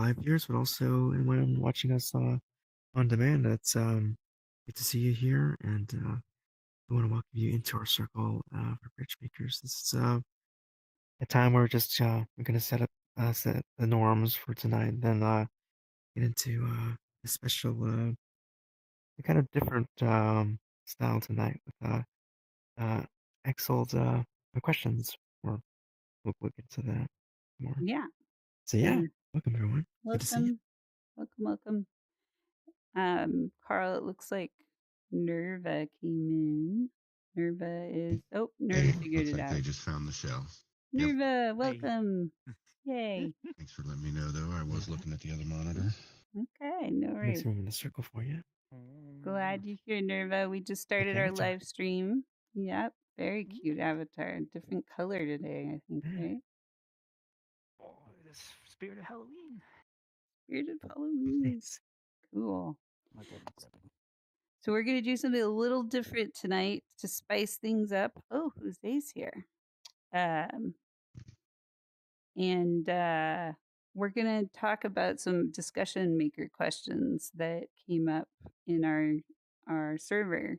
live viewers, but also anyone watching us on demand. It's good to see you here, and we want to welcome you into our circle for bridge makers. This is a time where we're gonna set the norms for tonight, and then get into a special, a kind of different style tonight with uh, excellent questions. Or we'll look into that more. Yeah. So yeah, And welcome everyone. Good to see you. welcome, welcome. Carl, it looks like Nerva came in. Nerva is Nerva Hey, figured looks it like out. they just found the shell. Yep. Nerva, Hey. welcome. Yay. Thanks for letting me know, though. I was looking at the other monitor. Okay, no Make worries. some room in the circle for you. Glad you're here, Nerva. We just started our avatar. live stream. Yep, very cute avatar. Different color today, I think, Yeah. right? Oh, this spirit of Halloween. Spirit of Halloween. Nice. Cool. My goodness, Evan. So we're gonna do something a little different tonight to spice things up. Oh, who's Ace here? And we're going to talk about some discussion maker questions that came up in our server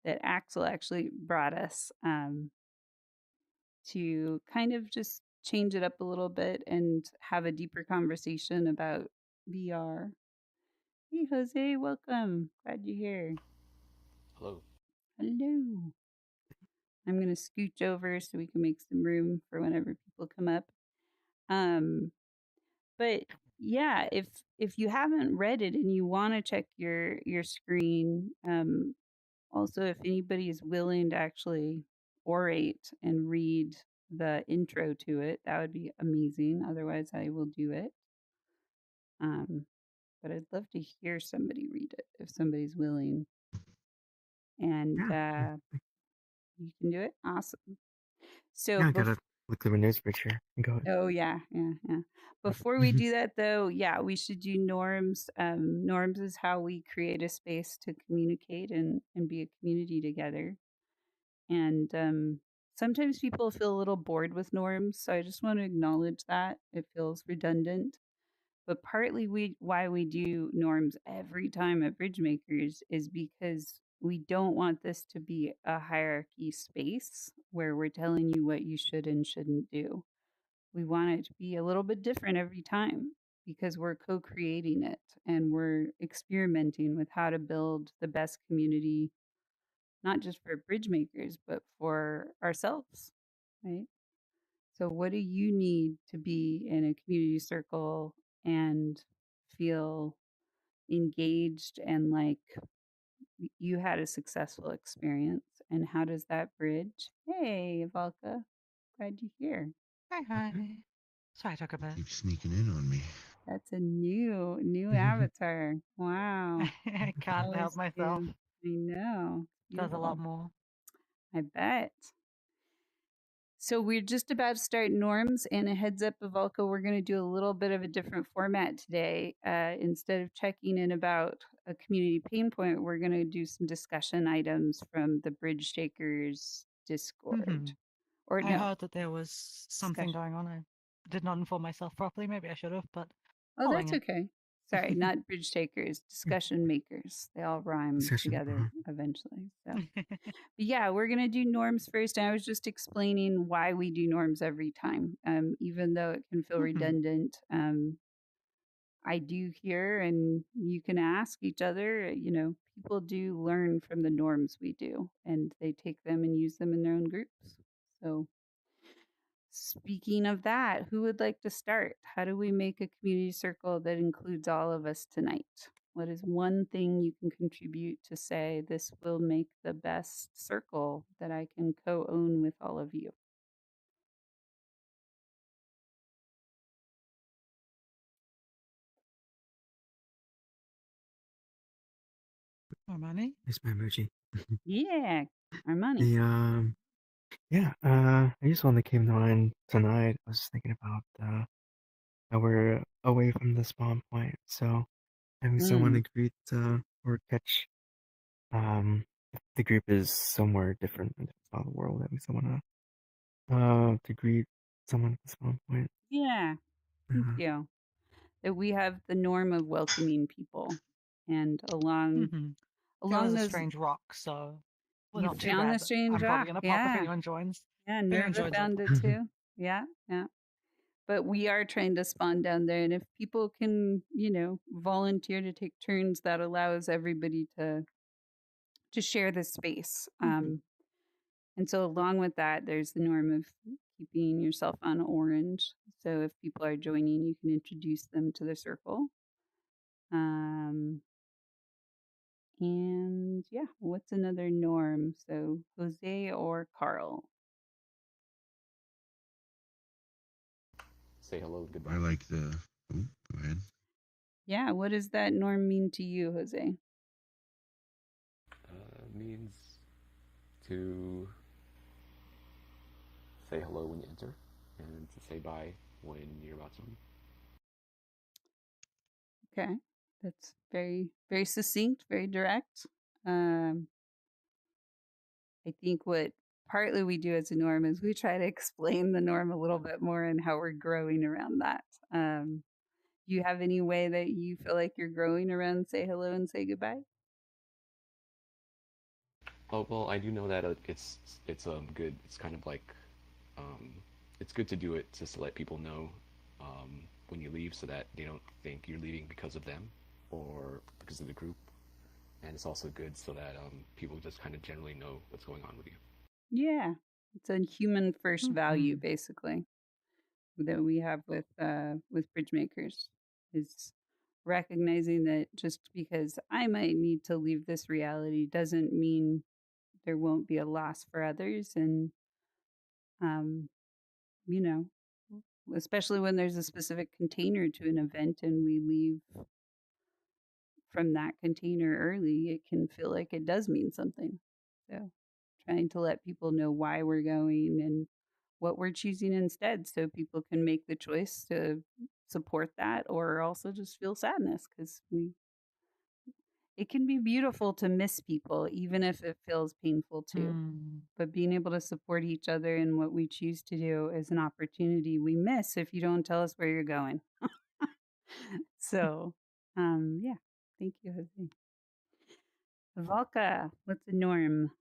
that Axel actually brought us to kind of just change it up a little bit and have a deeper conversation about VR. Hey, Jose, welcome. Glad you're here. Hello. Hello. I'm going to scooch over so we can make some room for whenever people come up. But yeah, if you haven't read it and you want to check your screen, also if anybody is willing to actually orate and read the intro to it, that would be amazing. Otherwise, I will do it. But I'd love to hear somebody read it if somebody's willing. And Yeah. you can do it. Awesome. So Yeah, I gotta look through a news bridge here. Go ahead. Oh yeah. Before we do that though, yeah, we should do norms. Norms is how we create a space to communicate and be a community together. And sometimes people feel a little bored with norms, so I just want to acknowledge that. It feels redundant. But partly why we do norms every time at Bridgemakers is because we don't want this to be a hierarchy space where we're telling you what you should and shouldn't do. We want it to be a little bit different every time because we're co-creating it and we're experimenting with how to build the best community, not just for bridge makers, but for ourselves, right? So what do you need to be in a community circle and feel engaged and like you had a successful experience? And how does that bridge? Hey, Ivalka, glad you're here. Hi. Sorry, I took a bit. Keep sneaking in on me. That's a new avatar. Wow. I can't help Always myself. do. I know. Does a lot Beautiful. more. I bet. So we're just about to start norms, and a heads up, Ivalka, we're going to do a little bit of a different format today. Instead of checking in about a community pain point, we're going to do some discussion items from the Bridge Shakers Discord. Or I no, heard that there was something discussion. going on. I did not inform myself properly. Maybe I should have, but Oh, following that's it. okay. Sorry, not bridge takers, discussion makers. They all rhyme Discussion, together eventually. So, but yeah, we're gonna do norms first. And I was just explaining why we do norms every time, even though it can feel redundant. I do hear, and you can ask each other. You know, people do learn from the norms we do, and they take them and use them in their own groups. So speaking of that, who would like to start? How do we make a community circle that includes all of us tonight? What is one thing you can contribute to say this will make the best circle that I can co own with all of you? More money? There's my emoji. Yeah, Armani. The yeah, I just one that came to mind tonight. I was just thinking about how we're away from the spawn point, so having someone to greet or catch if the group is somewhere different in the world, having someone to greet someone at the spawn point. Yeah, thank you. that we have the norm of welcoming people, and along There along was a those, strange rock, so well, you not too found the bad. strange I'm probably rock. gonna pop if Yeah, anyone joins. yeah. If anyone Nerva joins, I'll found pop. it too. Yeah, yeah. But we are trying to spawn down there, and if people can, volunteer to take turns, that allows everybody to share the space. And so along with that, there's the norm of keeping yourself on orange. So if people are joining, you can introduce them to the circle. And yeah, what's another norm? So Jose or Carl? Say hello, goodbye. I like the. Ooh, go ahead. Yeah, what does that norm mean to you, Jose? Means to say hello when you enter, and to say bye when you're about to leave. Okay, that's very, very succinct, very direct. Um, I think what partly we do as a norm is we try to explain the norm a little bit more and how we're growing around that. Do you have any way that you feel like you're growing around say hello and say goodbye? Oh well, I do know that it's good. It's kind of like it's good to do it just to let people know when you leave, so that they don't think you're leaving because of them or because of the group. And it's also good so that people just kind of generally know what's going on with you. Yeah, it's a human first value basically that we have with bridge makers, is recognizing that just because I might need to leave this reality doesn't mean there won't be a loss for others. And um, you know, especially when there's a specific container to an event and we leave from that container early, it can feel like it does mean something. So trying to let people know why we're going and what we're choosing instead, so people can make the choice to support that or also just feel sadness, because it can be beautiful to miss people even if it feels painful too. But being able to support each other in what we choose to do is an opportunity we miss if you don't tell us where you're going. So yeah, thank you, Jose. Valka, what's the norm?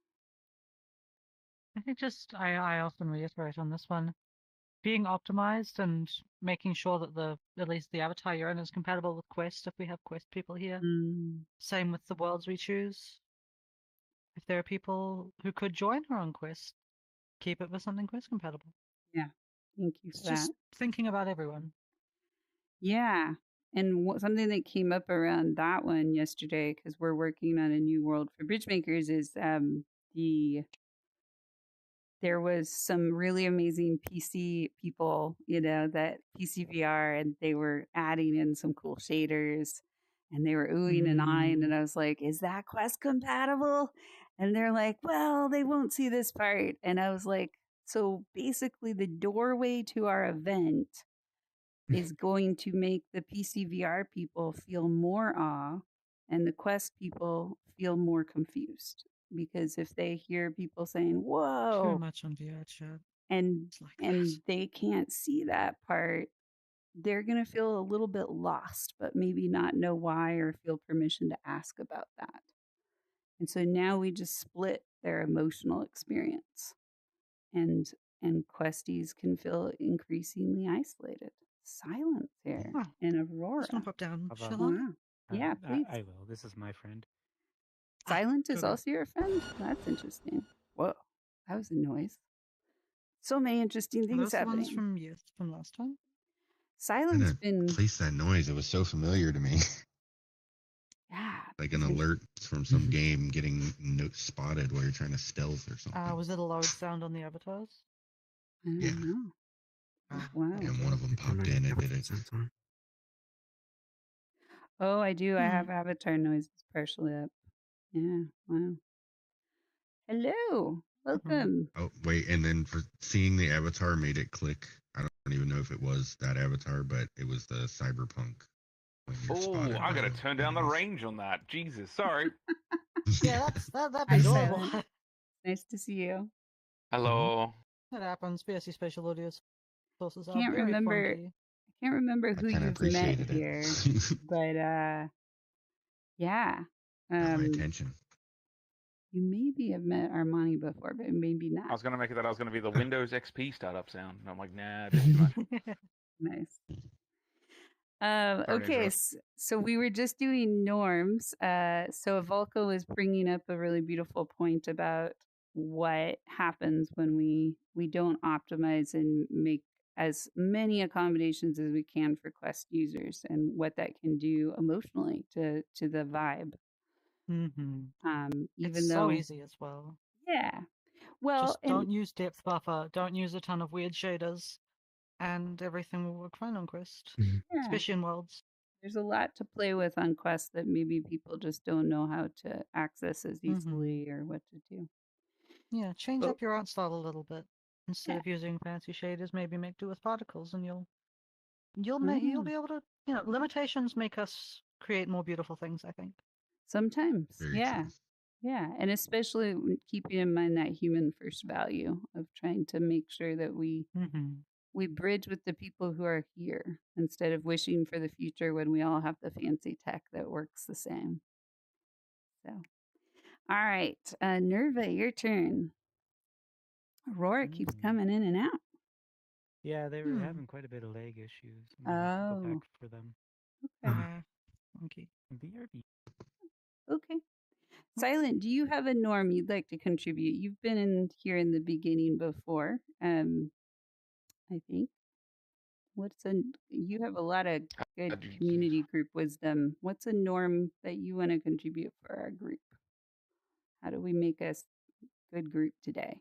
I think just I often reiterate on this one, being optimized and making sure that at least the avatar you're in is compatible with Quest if we have Quest people here. Same with the worlds we choose. If there are people who could join her on Quest, keep it with something Quest compatible. Yeah, thank you It's for that. just thinking about everyone. Yeah. And something that came up around that one yesterday, because we're working on a new world for bridge makers, is there was some really amazing PC people, that PC VR, and they were adding in some cool shaders, and they were oohing and eyeing, and I was like, "Is that Quest compatible?" And they're like, "Well, they won't see this part," and I was like, "So basically, the doorway to our event is going to make the PCVR people feel more awe and the Quest people feel more confused. Because if they hear people saying, Too whoa, much on VR chat. and It's like and that. they can't see that part, they're going to feel a little bit lost, but maybe not know why or feel permission to ask about that. And so now we just split their emotional experience, and questies can feel increasingly isolated. Silence here. Oh, And just Aurora. gonna pop down. How Shall about- I? Wow. Yeah, please. I will. This is my friend. Silent is go. also your friend? That's interesting. Whoa. That was a noise. So many interesting Are things those the happening. ones from last time? Silence And been place that noise. It was so familiar to me. yeah. Like an alert from some game getting spotted while you're trying to stealth or something. Was it a loud sound on the avatars? I don't Yeah. know. Ah, Wow. And one of them Turn popped my in and avatar did it. sense on. Oh, I do. I have avatar noises partially up. Yeah. Wow. Hello. Welcome. Oh, wait. And then for seeing the avatar made it click. I don't even know if it was that avatar, but it was the cyberpunk. When you're Oh, spotted I by gotta the turn down the enemies. range on that. Jesus, sorry. Yeah, that'd Hi, be adorable. Silent. Nice to see you. Hello. That happens. BSC spatial audio sources are Can't very remember. funky. can't remember I who kind of you've met appreciated here, it. but yeah. Got my attention. You maybe have met Armani before, but maybe I not. was gonna make it that I was gonna be the Windows XP startup sound, and I'm like, nah, a bit too much. Nice. Sorry to Okay, interrupt. so we were just doing norms. So Volko was bringing up a really beautiful point about what happens when we don't optimize and make as many accommodations as we can for Quest users, and what that can do emotionally to the vibe. Even It's so though, easy as well. yeah, well, Just don't use depth buffer. Don't use a ton of weird shaders, and everything will work fine on Quest, Mhm. yeah, especially in worlds. there's a lot to play with on Quest that maybe people just don't know how to access as easily or what to do. Yeah, change But up your art style a little bit. Instead yeah, of using fancy shaders, maybe make do with particles, and you'll you'll mm, be able to. Limitations make us create more beautiful things, I think. sometimes, Very yeah, true. yeah, and especially keeping in mind that human first value of trying to make sure that we bridge with the people who are here instead of wishing for the future when we all have the fancy tech that works the same. So, all right, Nerva, your turn. Aurora keeps coming in and out. Yeah, they were having quite a bit of lag issues. I'm gonna go back Oh, for them. okay. Okay. BRB. Okay. Silent, do you have a norm you'd like to contribute? You've been in here in the beginning before. I think. You have a lot of good community group wisdom. What's a norm that you want to contribute for our group? How do we make us good group today?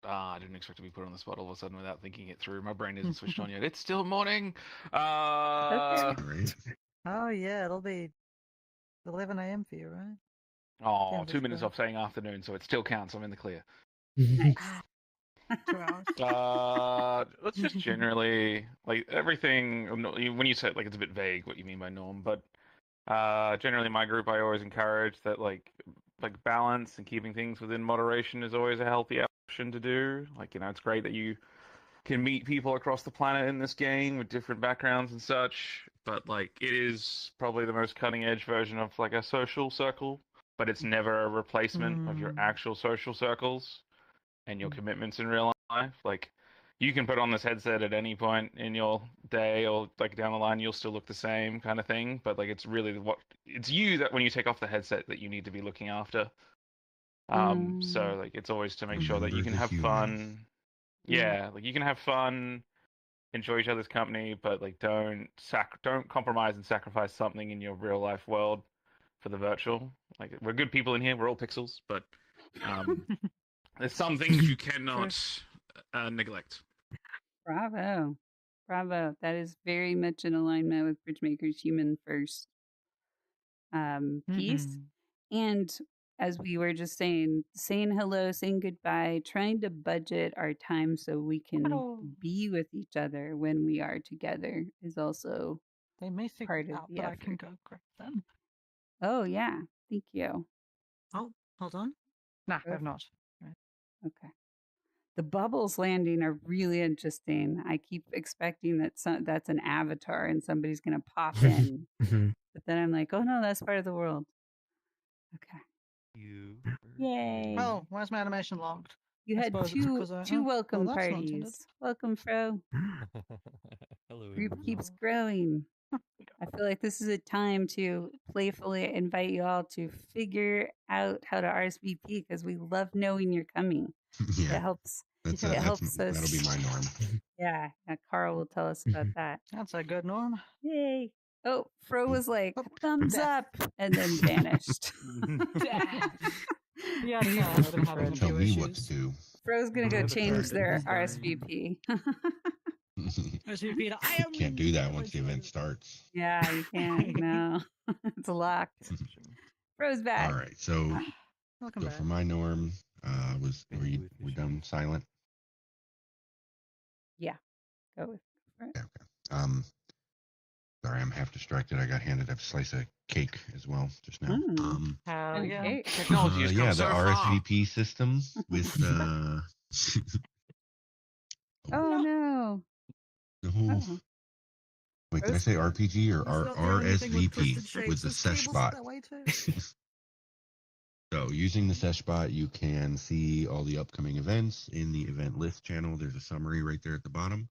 I didn't expect to be put on the spot all of a sudden without thinking it through. My brain isn't switched on yet. It's still morning. Okay. Right? Oh yeah, it'll be 11 a.m. for you, right? Oh, Can't 2 minutes describe. off saying afternoon, so it still counts. I'm in the clear. Nice. 2 hours. Let's just generally like everything. When you say like it's a bit vague what you mean by norm, but generally my group I always encourage that like balance and keeping things within moderation is always a healthy option to do. Like it's great that you can meet people across the planet in this game with different backgrounds and such, but like it is probably the most cutting edge version of like a social circle, but it's never a replacement of your actual social circles and your commitments in real life. Like you can put on this headset at any point in your day or like down the line you'll still look the same kind of thing, but like it's really it's you that when you take off the headset that you need to be looking after. So like it's always to make sure that you Remember can the have human. fun. Yeah, like you can have fun, enjoy each other's company, but like don't compromise and sacrifice something in your real life world for the virtual. Like we're good people in here, we're all pixels, but there's some things you cannot neglect. Bravo. Bravo. That is very much in alignment with Bridgemaker's human first piece. And as we were just saying hello, saying goodbye, trying to budget our time so we can be with each other when we are together is also They may figure part it of out, the but I effort. can go grab them. Oh, yeah. Thank you. Oh, hold on. Nah, Go I've not. Okay. The bubbles landing are really interesting. I keep expecting that that's an avatar and somebody's going to pop in. But then I'm like, oh no, that's part of the world. Okay. Yay. Oh, why is my animation logged? You I had suppose it's two because I. two welcome that's not intended. parties. Welcome, Fro. Hello. Group keeps growing. I feel like this is a time to playfully invite you all to figure out how to RSVP because we love knowing you're coming. Yeah. It helps. That's It helps us. that'll be my norm. Yeah, Carl will tell us about that. That's a good norm. Yay! Oh, Fro was like, Oh, thumbs death. up, and then vanished. Yeah, I've been having a Tell few me issues. what to do. Fro's gonna go Avatar change their is dying. RSVP. RSVP to I am. Can't do that once the event starts. Yeah, you can't. No, it's locked. Fro's back. All right. So, Welcome back. for my norm, we done silent? Yeah, go with it. Yeah, okay. Sorry, I'm half distracted. I got handed a slice of cake as well just now. Hell yeah. Okay. Technology has come yeah, so the far. RSVP system with Oh no. No. Oh. Wait, did I say RPG or He's not the only thing with twisted RSVP with shapes. the There's sesh tables bot? that way too. So using the sesh bot, you can see all the upcoming events in the event list channel. There's a summary right there at the bottom.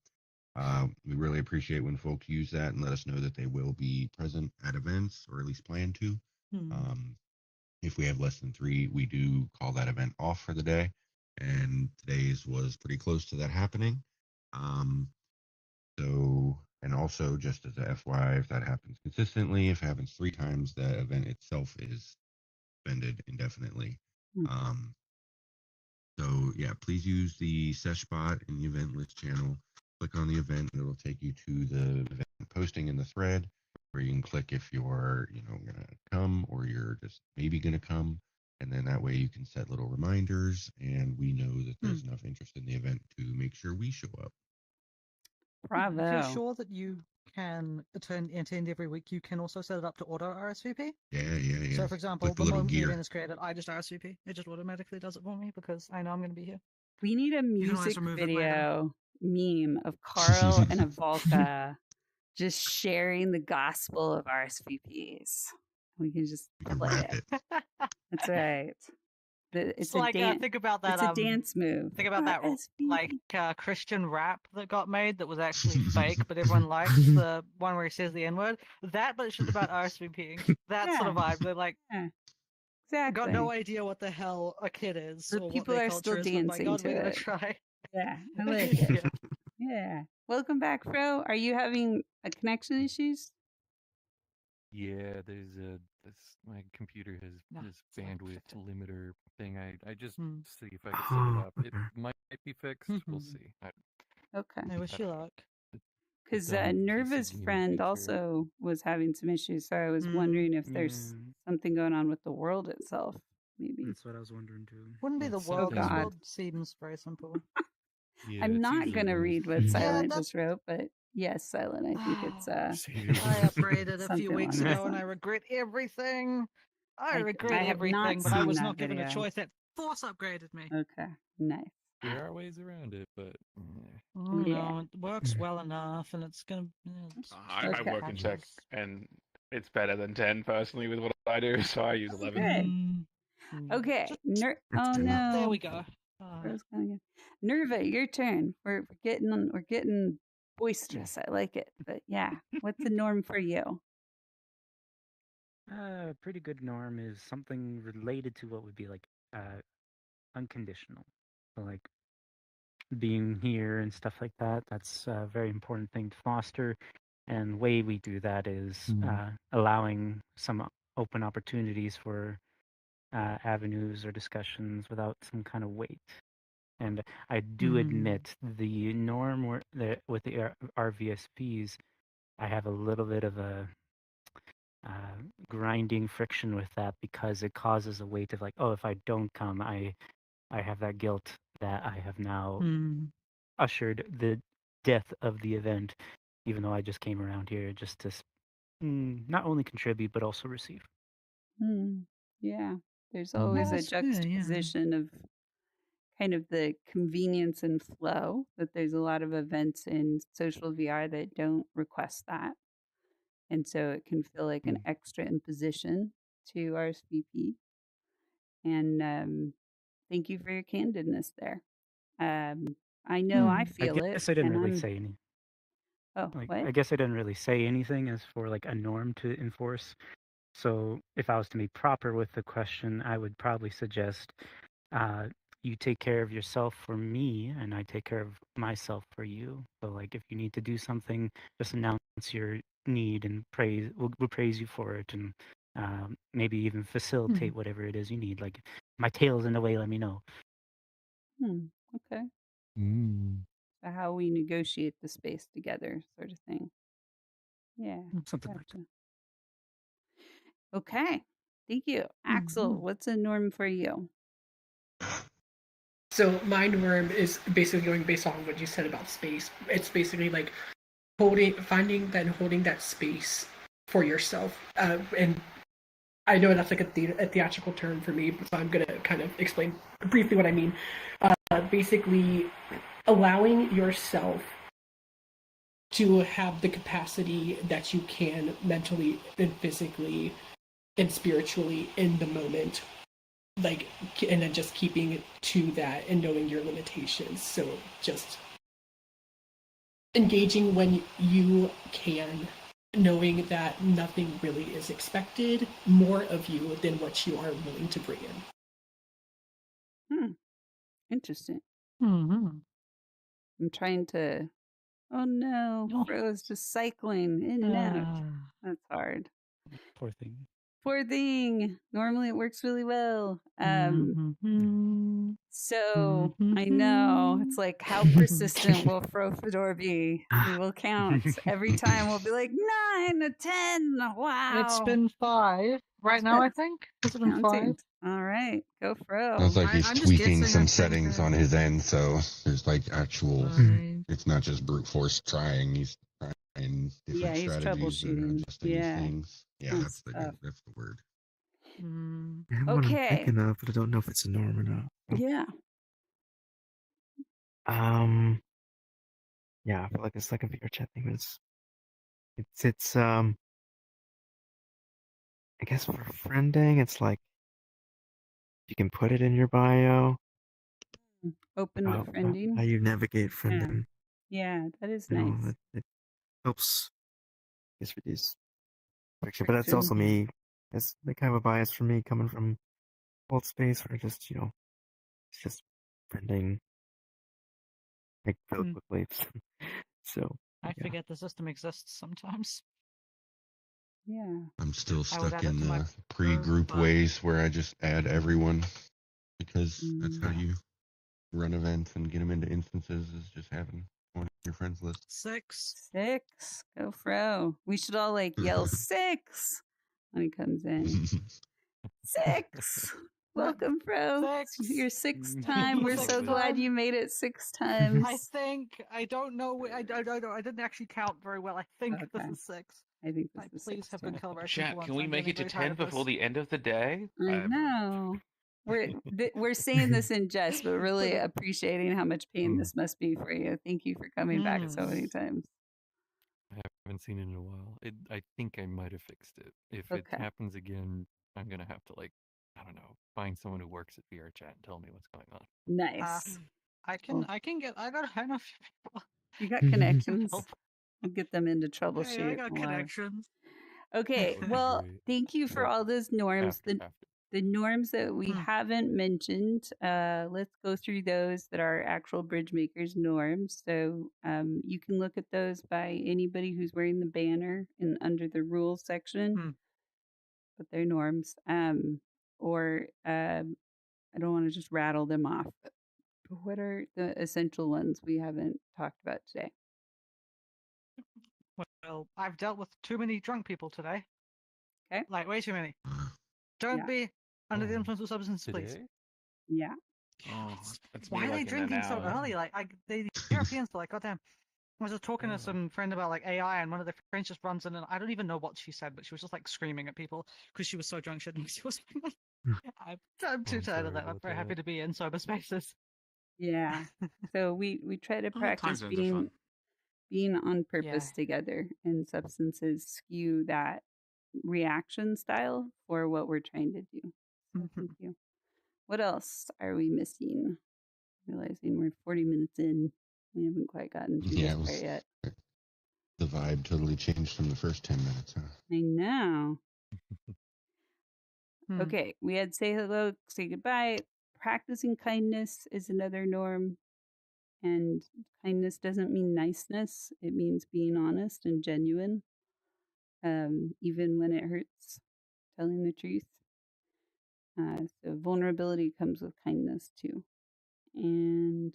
We really appreciate when folks use that and let us know that they will be present at events, or at least plan to. If we have less than 3, we do call that event off for the day. And today's was pretty close to that happening. And also just as a FYI, if that happens consistently, if it happens 3 times, the event itself is suspended indefinitely. So yeah, please use the seshbot in the event list channel. Click on the event, and it'll take you to the event posting in the thread, where you can click if you're, gonna come, or you're just maybe gonna come, and then that way you can set little reminders, and we know that there's enough interest in the event to make sure we show up. Bravo. If you're sure that you can attend every week, you can also set it up to auto RSVP. Yeah. So, for example, Click the the little moment the gear. event is created, I just RSVP. It just automatically does it for me because I know I'm going to be here. We need a can always music remove it later. video meme of Carl and Avalka just sharing the gospel of RSVPs. We can just play it. That's right. It's like think about that. It's a dance move. Think about that, RSVP. like Christian rap that got made that was actually fake, but everyone liked the one where he says the N word. That, but it's just about RSVPing. That sort of vibe. They're like, exactly. Got no idea what the hell a kid is. The or people what their are culture still is, but by dancing God, to we're gonna it. try. Yeah, I like it. Yeah. Welcome back, Fro. Are you having connection issues? Yeah, there's my computer has this bandwidth limiter thing. I just see if I can set it up. It might be fixed. We'll see. Okay. I wish you luck. Because Nerva's friend also was having some issues, so I was wondering if there's something going on with the world itself. Maybe that's what I was wondering too. Wouldn't be the world. This world seems very simple. Yeah, I'm not gonna read what Silent just wrote, but yes, Silent, I think it's I upgraded a few weeks ago and I regret everything. I regret everything, but I was not given a choice. That Force upgraded me. Okay, nice. There are ways around it, but no, it works well enough, and it's gonna. I work in tech, and it's better than 10 personally with what I do, so I use 11. Okay. Oh no! There we go. Nerva, your turn. We're getting boisterous. I like it. But yeah, what's the norm for you? A pretty good norm is something related to what would be like unconditional. So like being here and stuff like that. That's a very important thing to foster. And the way we do that is allowing some open opportunities for avenues or discussions without some kind of weight. And I do admit the norm with the RVSPs, I have a little bit of a grinding friction with that because it causes a weight of like, oh, if I don't come, I have that guilt that I have now ushered the death of the event, even though I just came around here just to not only contribute but also receive. Yeah, there's always a juxtaposition of kind of the convenience and flow, that there's a lot of events in social VR that don't request that. And so it can feel like an extra imposition to RSVP. And thank you for your candidness there. I know I feel it. I guess I didn't really say anything. Oh, what? I guess I didn't really say anything as for like a norm to enforce. So if I was to be proper with the question, I would probably suggest you take care of yourself for me, and I take care of myself for you. So like if you need to do something, just announce your need and we'll praise you for it, and maybe even facilitate whatever it is you need. Like my tail's in the way, let me know. Okay. So how we negotiate the space together, sort of thing. Yeah. Something like that. Okay. Thank you. Axel, what's a norm for you? So my norm is basically going based on what you said about space. It's basically like finding that and holding that space for yourself. And I know that's like a theatrical term for me, so I'm going to kind of explain briefly what I mean. Basically, allowing yourself to have the capacity that you can mentally and physically and spiritually in the moment, like, and then just keeping to that and knowing your limitations. So just engaging when you can, knowing that nothing really is expected more of you than what you are willing to bring in. Interesting. Mm-hmm. I'm trying to. Oh no, Oh. Fro's just cycling in and out. That's hard. Poor thing. Poor thing. Normally it works really well. Mm-hmm. So I know it's like, how persistent will Fro Fedor be? We will count every time. We'll be like 9 to 10. Wow. It's been 5 right now, I think. Has it been 5? Counting. All right, go Fro. Sounds like he's I'm just tweaking guessing, some I think, settings on his end, so there's like actual. 5. It's not just brute force trying. He's trying Yeah, different he's strategies and troubleshooting. adjusting these Yeah. things. Yeah, Fun that's the stuff. that's the word. Mm. I have one I'm Okay. thinking of, but I don't know if it's a norm or not. Yeah. Yeah, I feel like it's like a VR chat thing, but it's I guess for friending, it's like you can put it in your bio. Open to friending. How you navigate Yeah. friending. Yeah, that is You know, nice. it helps, I guess, reduce friction. But that's also me. It's like kind of a bias for me coming from old space where just, it's just friending like really quickly. So I yeah. forget the system exists sometimes. Yeah. I'm still I would stuck add it in to my the pre-group but- ways where I just add everyone because that's how Mm. you run events and get them into instances, is just having one of your friends list. 6. 6. Go Fro. We should all like yell 6 when he comes in. 6. Welcome, Fro. 6. Your 6th time. We're so 6th glad time. you made it 6 times. I think I don't know. I don't know. I didn't actually count very well. I think Okay. this is 6. I think this is Please 6 have too. good calibration for Chat, once. can we I'm make getting it to very tired 10 of this. before the end of the day? I know. We're saying this in jest, but really appreciating how much pain this must be for you. Thank you for coming back so many times. I haven't seen it in a while. I think I might have fixed it. If it Okay. happens again, I'm gonna have to, like, I don't know, find someone who works at VR chat and tell me what's going on. Nice. I know a few people. You got connections. Help. We'll get them into Hey, troubleshoot. I got connections. Okay, That would be well, great. thank you for Well, all those norms. after. The norms that we haven't mentioned, let's go through those that are actual bridge makers norms. So you can look at those by anybody who's wearing the banner and under the rules section, but they're norms. Or I don't want to just rattle them off. But what are the essential ones we haven't talked about today? Well, I've dealt with too many drunk people today. Okay. Like, way too many. Don't be under the influence of substances, please. Yeah. Oh, that's Why me are they like in there drinking so now. early? Like, the Europeans are like, goddamn. I was just talking to some friend about like AI, and one of the friends just runs in, and I don't even know what she said, but she was just like screaming at people because she was so drunk she didn't know what she was saying. I'm too tired of that. I'm very happy to be in sober spaces. Yeah. So we try to time practice zones are fun. being on purpose together, and substances skew that reaction style for what we're trying to do. So thank you. What else are we missing? Realizing we're 40 minutes in. We haven't quite gotten through Yeah, this part yet. The vibe totally changed from the first 10 minutes, huh? I know. Okay, we had say hello, say goodbye. Practicing kindness is another norm. And kindness doesn't mean niceness. It means being honest and genuine, even when it hurts, telling the truth. So vulnerability comes with kindness too. And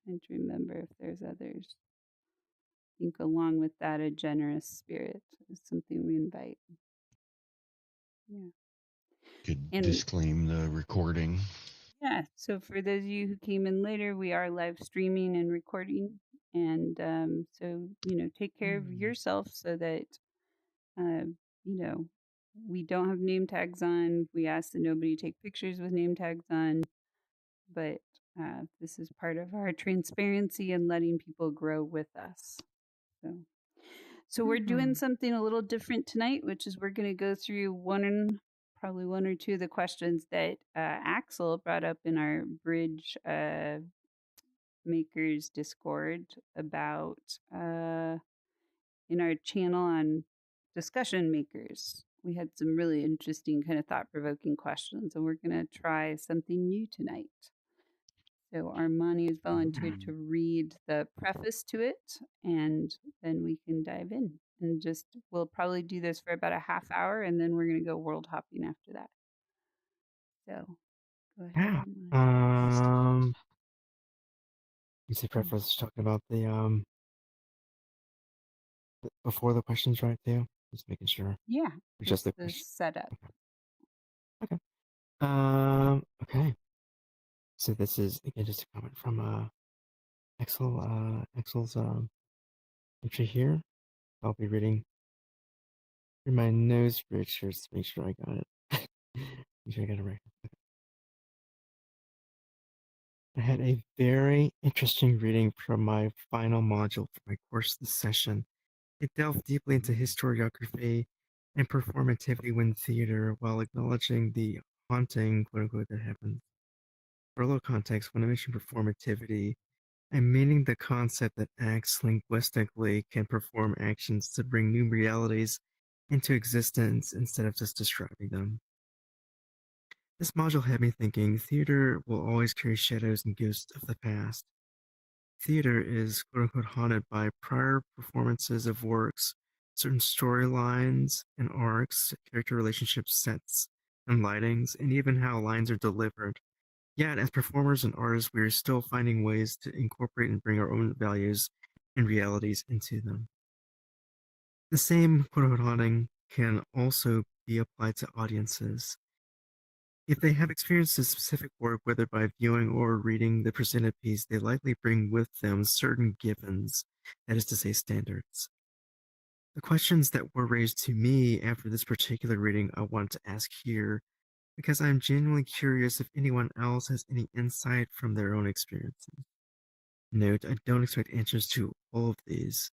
trying to remember if there's others. I think along with that, a generous spirit is something we invite. Yeah. Could And disclaim the recording. yeah, so for those of you who came in later, we are live streaming and recording. And so, take care of yourself so that, we don't have name tags on. We ask that nobody take pictures with name tags on. But This is part of our transparency and letting people grow with us. So we're doing something a little different tonight, which is we're going to go through probably one or two of the questions that Axel brought up in our bridge makers Discord about in our channel on discussion makers. We had some really interesting kind of thought provoking questions, and we're going to try something new tonight. So Armani has volunteered to read the preface to it, and then we can dive in. And we'll probably do this for about a half hour, and then we're going to go world hopping after that. So go ahead. Yeah. You say preface talking about the before the questions, right? Too. Just making sure. Yeah. Just the setup. Okay. Okay. So this is again just a comment from Excel's entry here. I'll be reading through my nose bridge here to make sure I got it. Make sure I got it right. Okay. I had a very interesting reading from my final module for my course this session. It delved deeply into historiography and performativity when theater while acknowledging the haunting, quote unquote, that happens. For a little context, when I mention performativity, I'm meaning the concept that acts linguistically can perform actions to bring new realities into existence instead of just describing them. This module had me thinking theater will always carry shadows and ghosts of the past. Theater is quote unquote haunted by prior performances of works, certain storylines and arcs, character relationships, sets, and lightings, and even how lines are delivered. Yet, as performers and artists, we are still finding ways to incorporate and bring our own values and realities into them. The same quote unquote haunting can also be applied to audiences. If they have experienced a specific work, whether by viewing or reading the presented piece, they likely bring with them certain givens, that is to say, standards. The questions that were raised to me after this particular reading I want to ask here, because I'm genuinely curious if anyone else has any insight from their own experiences. Note, I don't expect answers to all of these.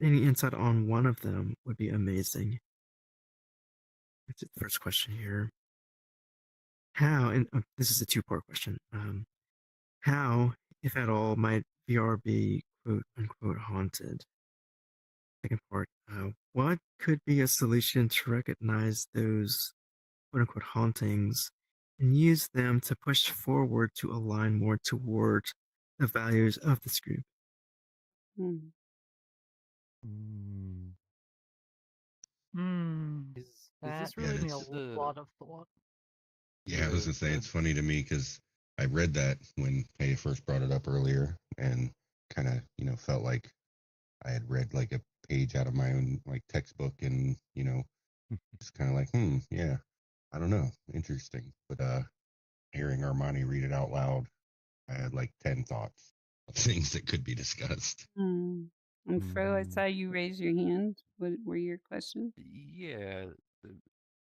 Any insight on one of them would be amazing. That's the first question here. How, and this is a two-part question. How, if at all, might VR be quote unquote haunted? Second part, what could be a solution to recognize those quote unquote hauntings and use them to push forward to align more toward the values of this group? Is That this gives related me a to the? lot of thought. Yeah, I was gonna say it's funny to me because I read that when Kay first brought it up earlier, and kind of felt like I had read like a page out of my own like textbook, and just kind of like, yeah, I don't know, interesting. But hearing Armani read it out loud, I had like 10 thoughts of things that could be discussed. And Fro, I saw you raise your hand. What were your questions? Yeah,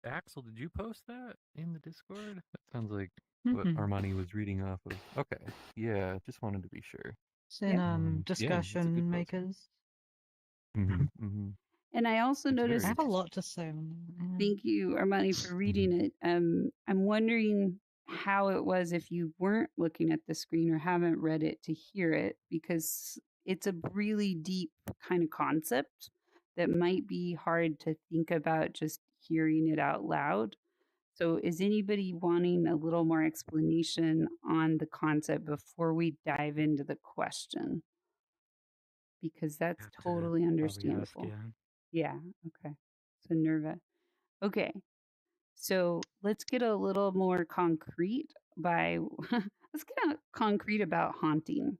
Axel, did you post that in the Discord? That sounds like what Armani was reading off of. Okay, yeah, just wanted to be sure. It's in Yeah, it's a good discussion post. makers. And I also noticed. I have a lot to say on that. Thank you, Armani, for reading it. I'm wondering how it was if you weren't looking at the screen or haven't read it to hear it, because it's a really deep kind of concept that might be hard to think about just hearing it out loud. So, is anybody wanting a little more explanation on the concept before we dive into the question? Because that's totally understandable. Yeah. Okay. So, Nerva. Okay. So let's get a little more concrete by let's get concrete about haunting.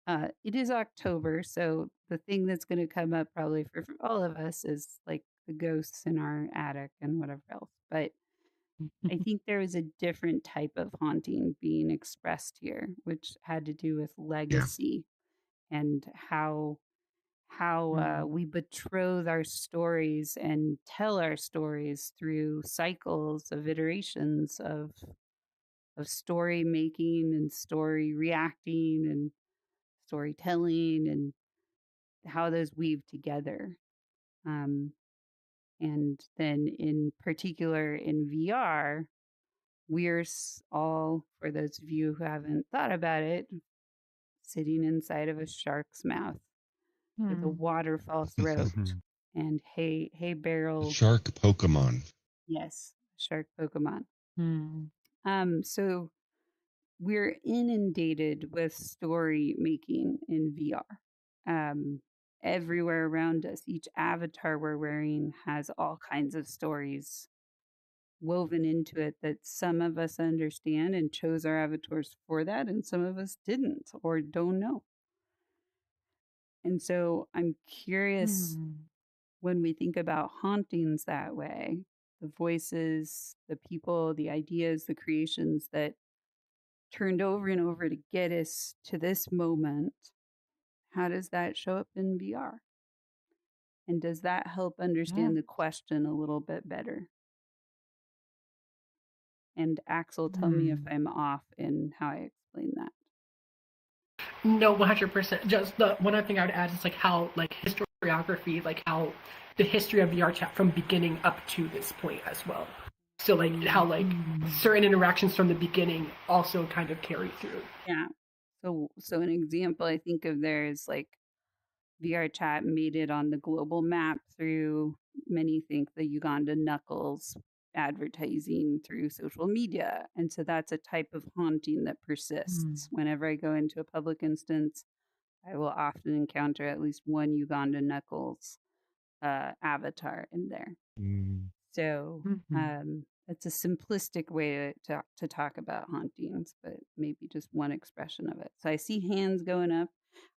It is October, so the thing that's going to come up probably for all of us is like the ghosts in our attic and whatever else. But I think there was a different type of haunting being expressed here, which had to do with legacy and how we betroth our stories and tell our stories through cycles of iterations of story making and story reacting and storytelling and how those weave together. And then in particular in VR, we're all, for those of you who haven't thought about it, sitting inside of a shark's mouth with a waterfall throat and hay barrels. Shark Pokemon. Yes, shark Pokemon. Hmm. So we're inundated with story making in VR. Everywhere around us, each avatar we're wearing has all kinds of stories woven into it that some of us understand and chose our avatars for that, and some of us didn't or don't know. And so I'm curious, when we think about hauntings that way, the voices, the people, the ideas, the creations that turned over and over to get us to this moment, how does that show up in VR? And does that help understand the question a little bit better? And Axel, tell me if I'm off in how I explain that. No, 100%. Just the one other thing I would add is like how like historiography, like how the history of VR chat from beginning up to this point as well. So like how like certain interactions from the beginning also kind of carry through. Yeah. So an example I think of there is like VR chat made it on the global map through, many think, the Uganda Knuckles advertising through social media. And so that's a type of haunting that persists. Whenever I go into a public instance, I will often encounter at least one Uganda Knuckles avatar in there. So it's a simplistic way to talk about hauntings, but maybe just one expression of it. So I see hands going up.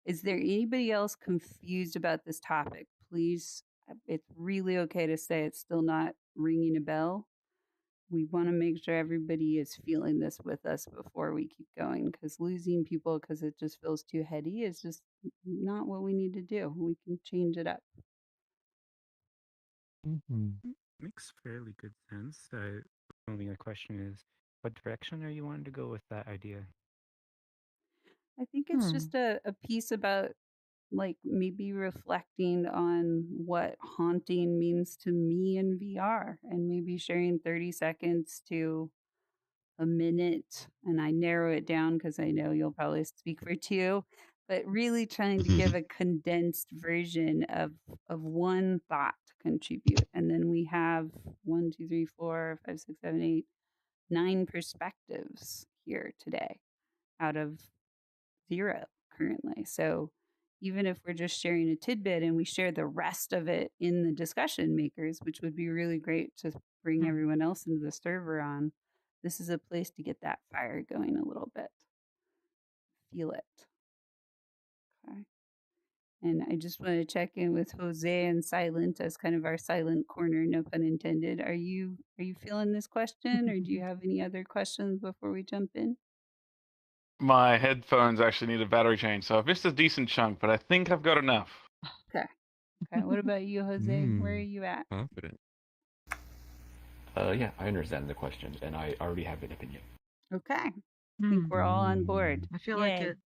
Is there anybody else confused about this topic? Please, it's really okay to say it's still not ringing a bell. We want to make sure everybody is feeling this with us before we keep going, because losing people because it just feels too heady is just not what we need to do. We can change it up. Makes fairly good sense. Only the question is, what direction are you wanting to go with that idea? I think it's just a piece about like maybe reflecting on what haunting means to me in VR, and maybe sharing 30 seconds to a minute. And I narrow it down because I know you'll probably speak for two, but really trying to give a condensed version of one thought to contribute. And then we have 1, 2, 3, 4, 5, 6, 7, 8, 9 perspectives here today out of 0 currently. So even if we're just sharing a tidbit and we share the rest of it in the discussion makers, which would be really great to bring everyone else into the server on, this is a place to get that fire going a little bit. Feel it. Okay. And I just want to check in with Jose and Silent as kind of our silent corner, no pun intended. Are you feeling this question, or do you have any other questions before we jump in? My headphones actually need a battery change, so I've missed a decent chunk, but I think I've got enough. Okay. What about you, Jose? Where are you at? Confident. Yeah, I understand the question, and I already have an opinion. Okay. I think we're all on board. I feel Yay. like it.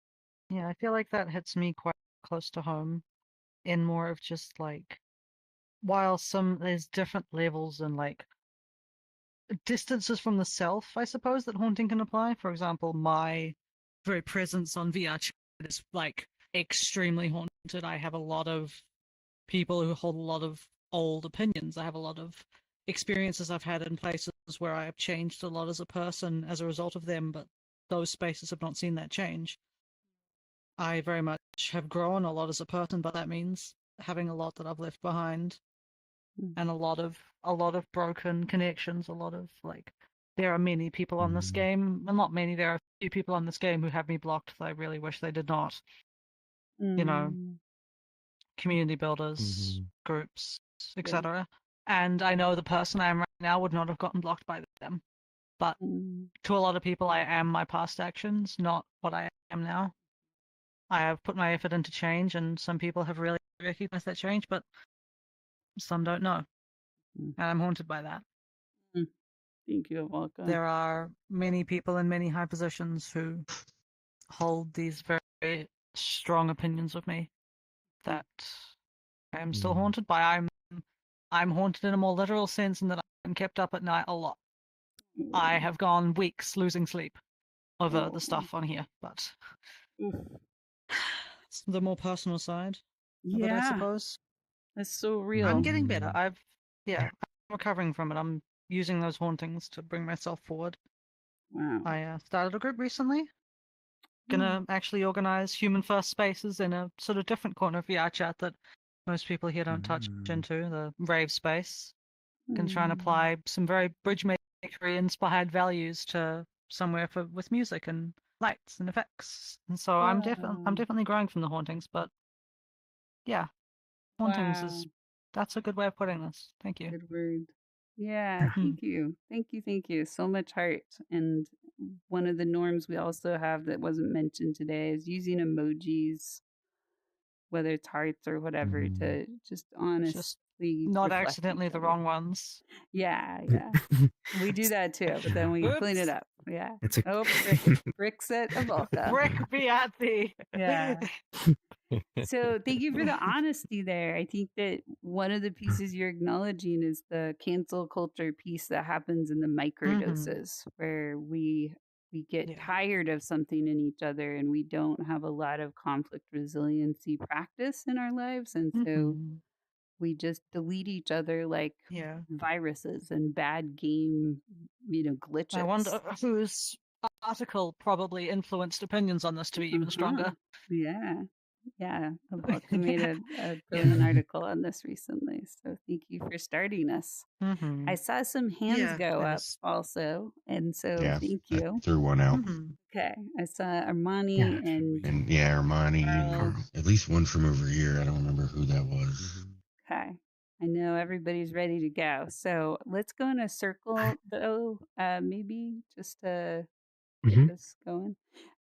Yeah, I feel like that hits me quite close to home, in more of just like, while there's different levels and like distances from the self, I suppose, that haunting can apply. For example, my very presence on VR chat is like extremely haunted. I have a lot of people who hold a lot of old opinions. I have a lot of experiences I've had in places where I have changed a lot as a person as a result of them, but those spaces have not seen that change. I very much have grown a lot as a person, but that means having a lot that I've left behind, and a lot of broken connections. A lot of like, there are many people on this game, well, not many. There are a few people on this game who have me blocked that I really wish they did not. You know, community builders, groups, etc. And I know the person I am right now would not have gotten blocked by them. But to a lot of people, I am my past actions, not what I am now. I have put my effort into change, and some people have really recognized that change, but some don't know. And I'm haunted by that. Thank you, Volka. There are many people in many high positions who hold these very strong opinions of me that I am still haunted by. I'm haunted in a more literal sense in that I'm kept up at night a lot. I have gone weeks losing sleep over the stuff on here, but it's the more personal side of it, I suppose. That's so real. I'm getting better. I'm recovering from it. I'm using those hauntings to bring myself forward. Wow. I started a group recently. Gonna actually organize human first spaces in a sort of different corner of VR chat that most people here don't touch into, the rave space. Gonna try and apply some very bridge makery inspired values to somewhere with music and lights and effects. And so I'm definitely growing from the hauntings, but yeah. Hauntings is that's a good way of putting this. Thank you. Good word. Yeah, thank you. Thank you. So much heart. And one of the norms we also have that wasn't mentioned today is using emojis, whether it's hearts or whatever, to just honestly not accidentally the wrong ones. Yeah. We do that too, but then we clean it up. Yeah. It's a bricks it a Volca. Brick Beatty. Yeah. So thank you for the honesty there. I think that one of the pieces you're acknowledging is the cancel culture piece that happens in the microdoses, where we get tired of something in each other and we don't have a lot of conflict resiliency practice in our lives. And so we just delete each other like viruses and bad game, glitches. I wonder whose article probably influenced opinions on this to be even stronger. Yeah, Volca made a brilliant article on this recently. So thank you for starting us. I saw some hands go up also, and so thank you. I threw one out. Okay, I saw Armani and Armani, and at least one from over here. I don't remember who that was. Okay, I know everybody's ready to go. So let's go in a circle, though. Maybe just to get this going.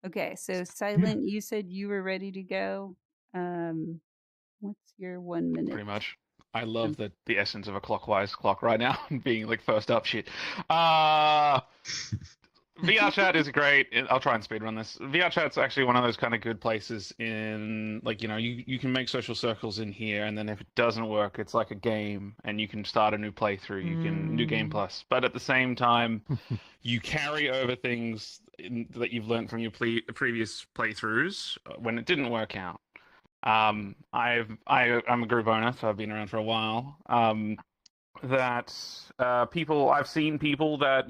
Okay, so Silent, you said you were ready to go. What's your 1 minute? Pretty much. I love the essence of a clockwise clock right now, being like first up shit. VR chat is great. I'll try and speedrun this. VR chat's actually one of those kind of good places in, like, you can make social circles in here, and then if it doesn't work, it's like a game, and you can start a new playthrough. You can New Game Plus. But at the same time, you carry over things that you've learned from your previous playthroughs when it didn't work out. I'm a group owner, so I've been around for a while. I've seen people that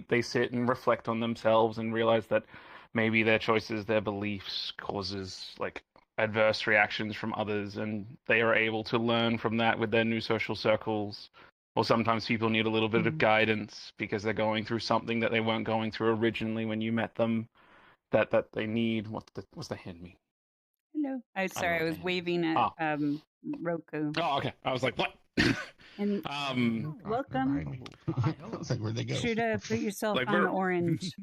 they sit and reflect on themselves and realize that maybe their choices, their beliefs causes like adverse reactions from others, and they are able to learn from that with their new social circles. Or sometimes people need a little bit of guidance because they're going through something that they weren't going through originally when you met them, that they need. What's the hand mean? Hello. I'm sorry, I was waving at Roku. Oh, okay. I was like, what? And welcome. I was like, where'd they go? Be sure to put yourself on orange,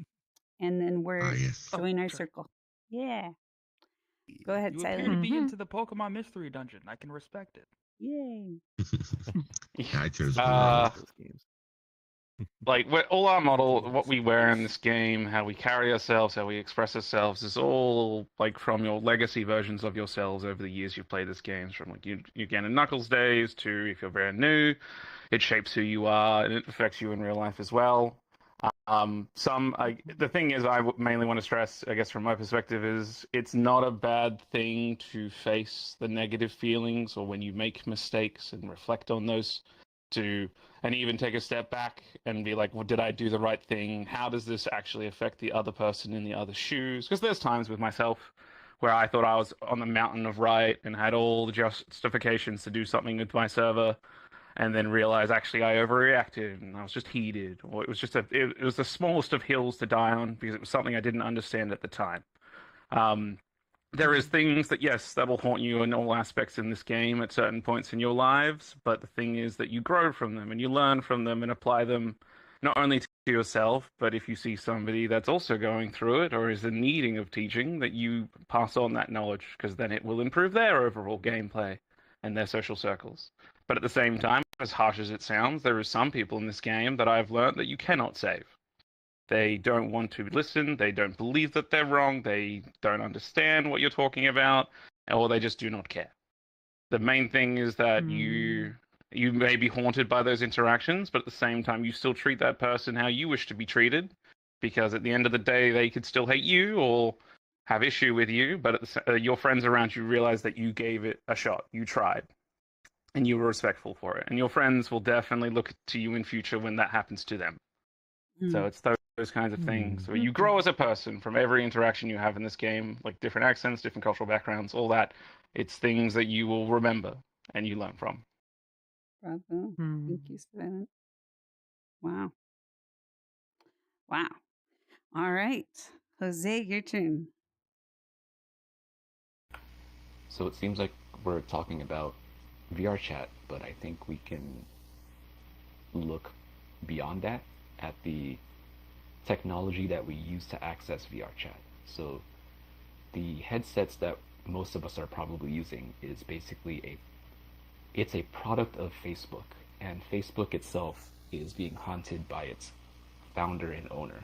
and then we're join our circle. Yeah. Go ahead, You Silent. appear to be into the Pokemon Mystery Dungeon. I can respect it. Yay. I chose those games. Like, all our model, what we wear in this game, how we carry ourselves, how we express ourselves, is all like from your legacy versions of yourselves over the years you've played this game. From like you again in Knuckles days to if you're very new, it shapes who you are and it affects you in real life as well. The thing is, I mainly want to stress, I guess, from my perspective, is it's not a bad thing to face the negative feelings or when you make mistakes and reflect on those. And even take a step back and be like, well, did I do the right thing? How does this actually affect the other person in the other shoes? Because there's times with myself where I thought I was on the mountain of right and had all the justifications to do something with my server, and then realized actually I overreacted and I was just heated, or it was just it was the smallest of hills to die on because it was something I didn't understand at the time. There is things that, yes, that will haunt you in all aspects in this game at certain points in your lives, but the thing is that you grow from them and you learn from them and apply them not only to yourself, but if you see somebody that's also going through it or is in needing of teaching, that you pass on that knowledge, because then it will improve their overall gameplay. and their social circles. But at the same time, as harsh as it sounds, there are some people in this game that I've learned that you cannot save. They don't want to listen, they don't believe that they're wrong, they don't understand what you're talking about, or they just do not care. The main thing is that you may be haunted by those interactions, but at the same time, you still treat that person how you wish to be treated, because at the end of the day, they could still hate you or have issue with you, but your friends around you realize that you gave it a shot, you tried, and you were respectful for it, and your friends will definitely look to you in future when that happens to them. So it's those kinds of things where you grow as a person from every interaction you have in this game, like different accents, different cultural backgrounds, all that. It's things that you will remember and you learn from. Bravo. Thank you, Savannah. Wow. Wow. All right. Jose, your turn. So it seems like we're talking about VR chat, but I think we can look beyond that at the technology that we use to access VR chat. So the headsets that most of us are probably using is basically it's a product of Facebook, and Facebook itself is being haunted by its founder and owner.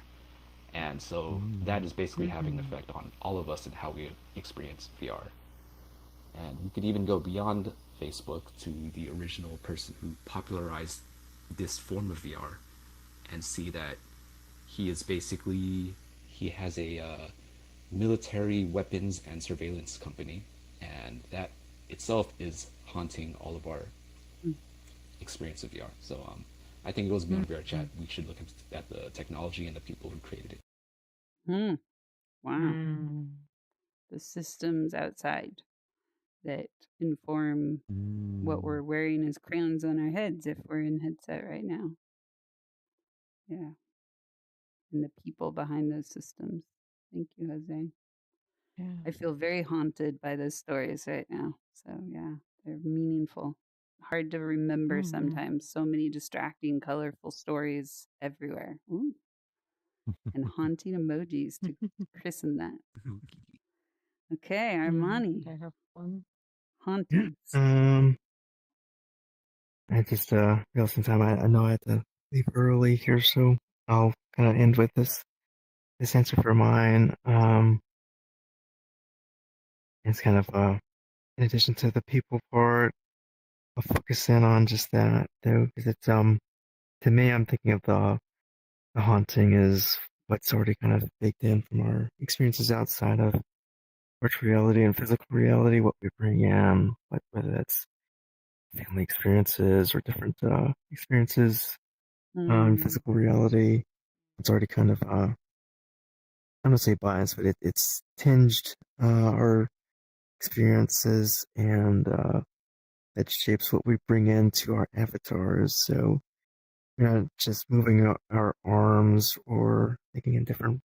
And so that is basically having an effect on all of us and how we experience VR. And you could even go beyond Facebook to the original person who popularized this form of VR and see that he has a military weapons and surveillance company, and that itself is haunting all of our experience of VR. So I think it goes beyond VR chat. We should look at the technology and the people who created it. Wow. The systems outside that inform what we're wearing as crowns on our heads if we're in headset right now. Yeah. And the people behind those systems. Thank you, Jose. Yeah. I feel very haunted by those stories right now. So, yeah, they're meaningful. Hard to remember sometimes. So many distracting, colorful stories everywhere. Ooh. And haunting emojis to christen that. Okay, Armani. I have one. Hauntings. I just feel some time. I know I have to leave early here, so I'll kind of end with this answer for mine. It's kind of in addition to the people part, I'll focus in on just that though, because it's to me, I'm thinking of the haunting is what's already kind of baked in from our experiences outside of virtual reality and physical reality, what we bring in, whether that's family experiences or different experiences in physical reality. It's already kind of I don't say biased, but it's tinged our experiences, and that shapes what we bring into our avatars. So we're not just moving our arms or thinking in different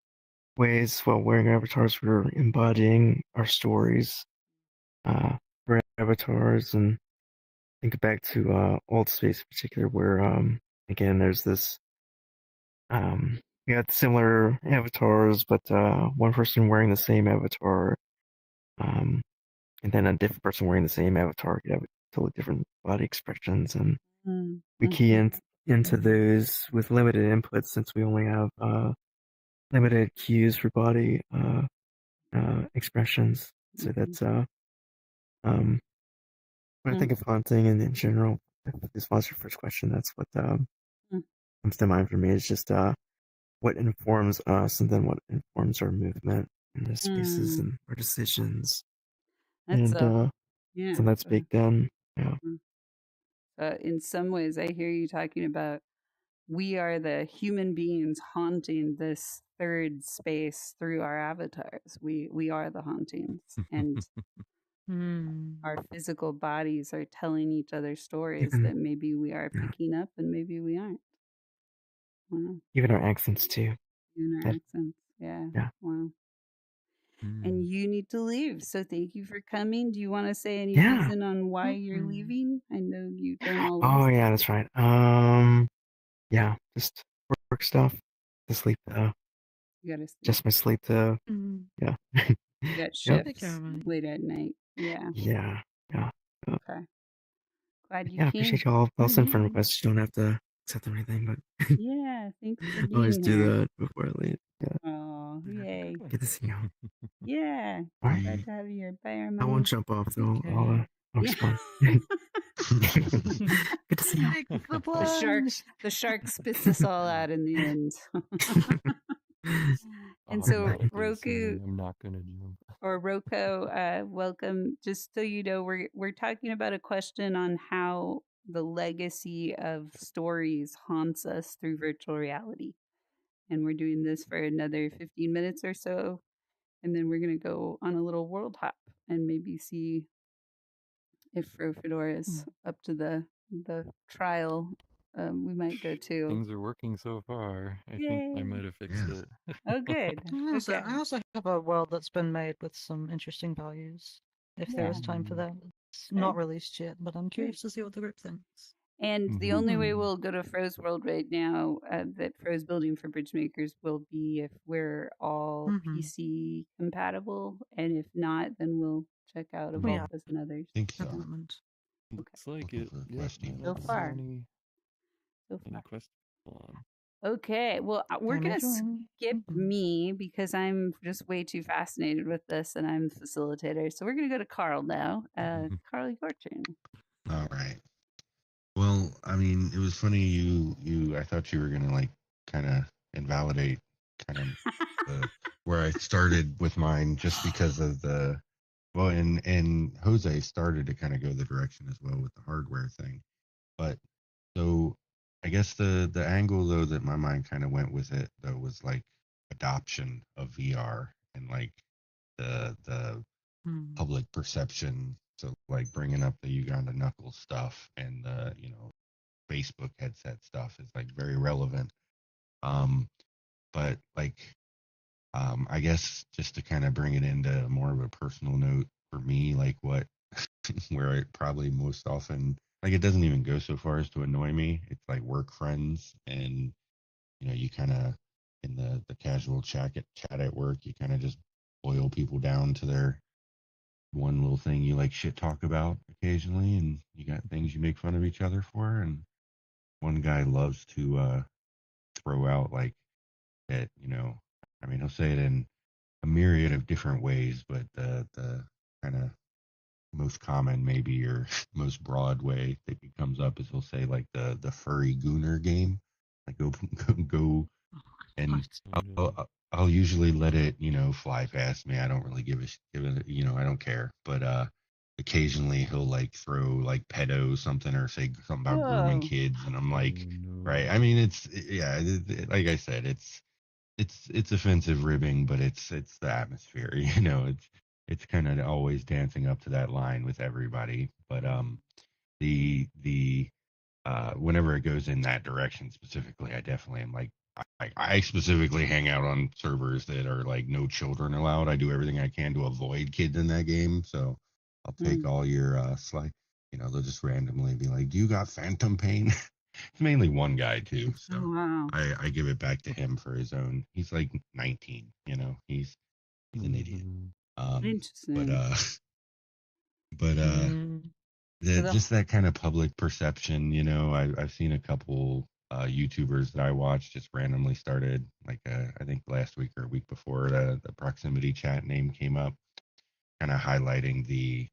ways while wearing avatars. We're embodying our stories for avatars. And think back to Old Space in particular, where again there's this we got similar avatars, but one person wearing the same avatar, and then a different person wearing the same avatar could have totally different body expressions, and we key into those with limited inputs since we only have limited cues for body expressions. So that's when I think of haunting and in general, if this was your first question, that's what comes to mind for me. Is just what informs us, and then what informs our movement in the spaces and our decisions. That's And yeah. so that's baked in. Yeah. In some ways, I hear you talking about we are the human beings haunting this third space through our avatars. We are the hauntings, and our physical bodies are telling each other stories that maybe we are picking up and maybe we aren't. Wow. Even our accents too. Even our accents. Yeah. Wow. And you need to leave. So thank you for coming. Do you want to say any reason on why you're leaving? I know you don't always. Oh yeah, that's right. Yeah, just work stuff. To sleep. You gotta sleep. Just my sleep. Yeah. You got shifts late at night. Yeah. Yeah. Okay. Glad you Yeah, I came. appreciate y'all. I'll send friend requests. You don't have to accept them or anything, but Yeah, thanks for I always being do here. that before I leave. Yeah. Oh, yay. Good to see you. Yeah, All right. glad to have you here. Bye, I Armand. won't jump off though. Okay. I'll Yeah. respond. Good to see you. Make the The shark spits us all out in the end. And I'm so not gonna Roku say I'm not gonna jump. or Roko, welcome. Just so you know, we're talking about a question on how the legacy of stories haunts us through virtual reality. And we're doing this for another 15 minutes or so. And then we're going to go on a little world hop and maybe see if Fedora is up to the trial. We might go to. Things are working so far. I think I Yay. might have fixed it. Oh, good. Okay. I also have a world that's been made with some interesting values. If there Yeah. is time for that, it's Good. not released yet, but I'm curious to see what the group thinks. And the only way we'll go to Froze World right now, that Froze building for bridge makers, will be if we're all PC compatible, and if not, then we'll check out Oh, yeah. Evolvus and others. think At so. the moment. Looks like Looking it. for a Yep, quest I email. don't So see far. any So far. quest on. Okay, well, we're I may gonna join. skip me because I'm just way too fascinated with this, and I'm the facilitator. So we're gonna go to Carl now. Carl, your turn. All right. Well, I mean, it was funny. I thought you were gonna like kind of invalidate kind of where I started with mine, just because of the well, and Jose started to kind of go the direction as well with the hardware thing. But so I guess the angle though that my mind kind of went with it though was like adoption of VR and like the public perception. So like bringing up the Uganda knuckle stuff and the Facebook headset stuff is like very relevant. But like I guess just to kind of bring it into more of a personal note for me, like what where it probably most often like it doesn't even go so far as to annoy me. It's like work friends and you kind of in the casual chat at work, you kind of just boil people down to their one little thing you like shit talk about occasionally, and you got things you make fun of each other for. And one guy loves to throw out like that, I mean, he'll say it in a myriad of different ways, but the kind of most common, maybe, or most broad way that he comes up is he'll say like the furry gooner game, like go and I'll usually let it fly past me. I don't really give it I don't care, but occasionally he'll like throw like pedo something or say something about grooming kids, and I'm like, right? I mean, like I said, it's offensive ribbing, but it's the atmosphere. It's kind of always dancing up to that line with everybody. But the whenever it goes in that direction specifically, I definitely am like, I specifically hang out on servers that are like no children allowed. I do everything I can to avoid kids in that game. So I'll take all your they'll just randomly be like, "Do you got phantom pain?" It's mainly one guy too, so Oh, wow. I give it back to him for his own. He's like 19, he's an idiot. Interesting. But just that kind of public perception, I've seen a couple YouTubers that I watched just randomly started, like I think last week or a week before, the proximity chat name came up, kind of highlighting the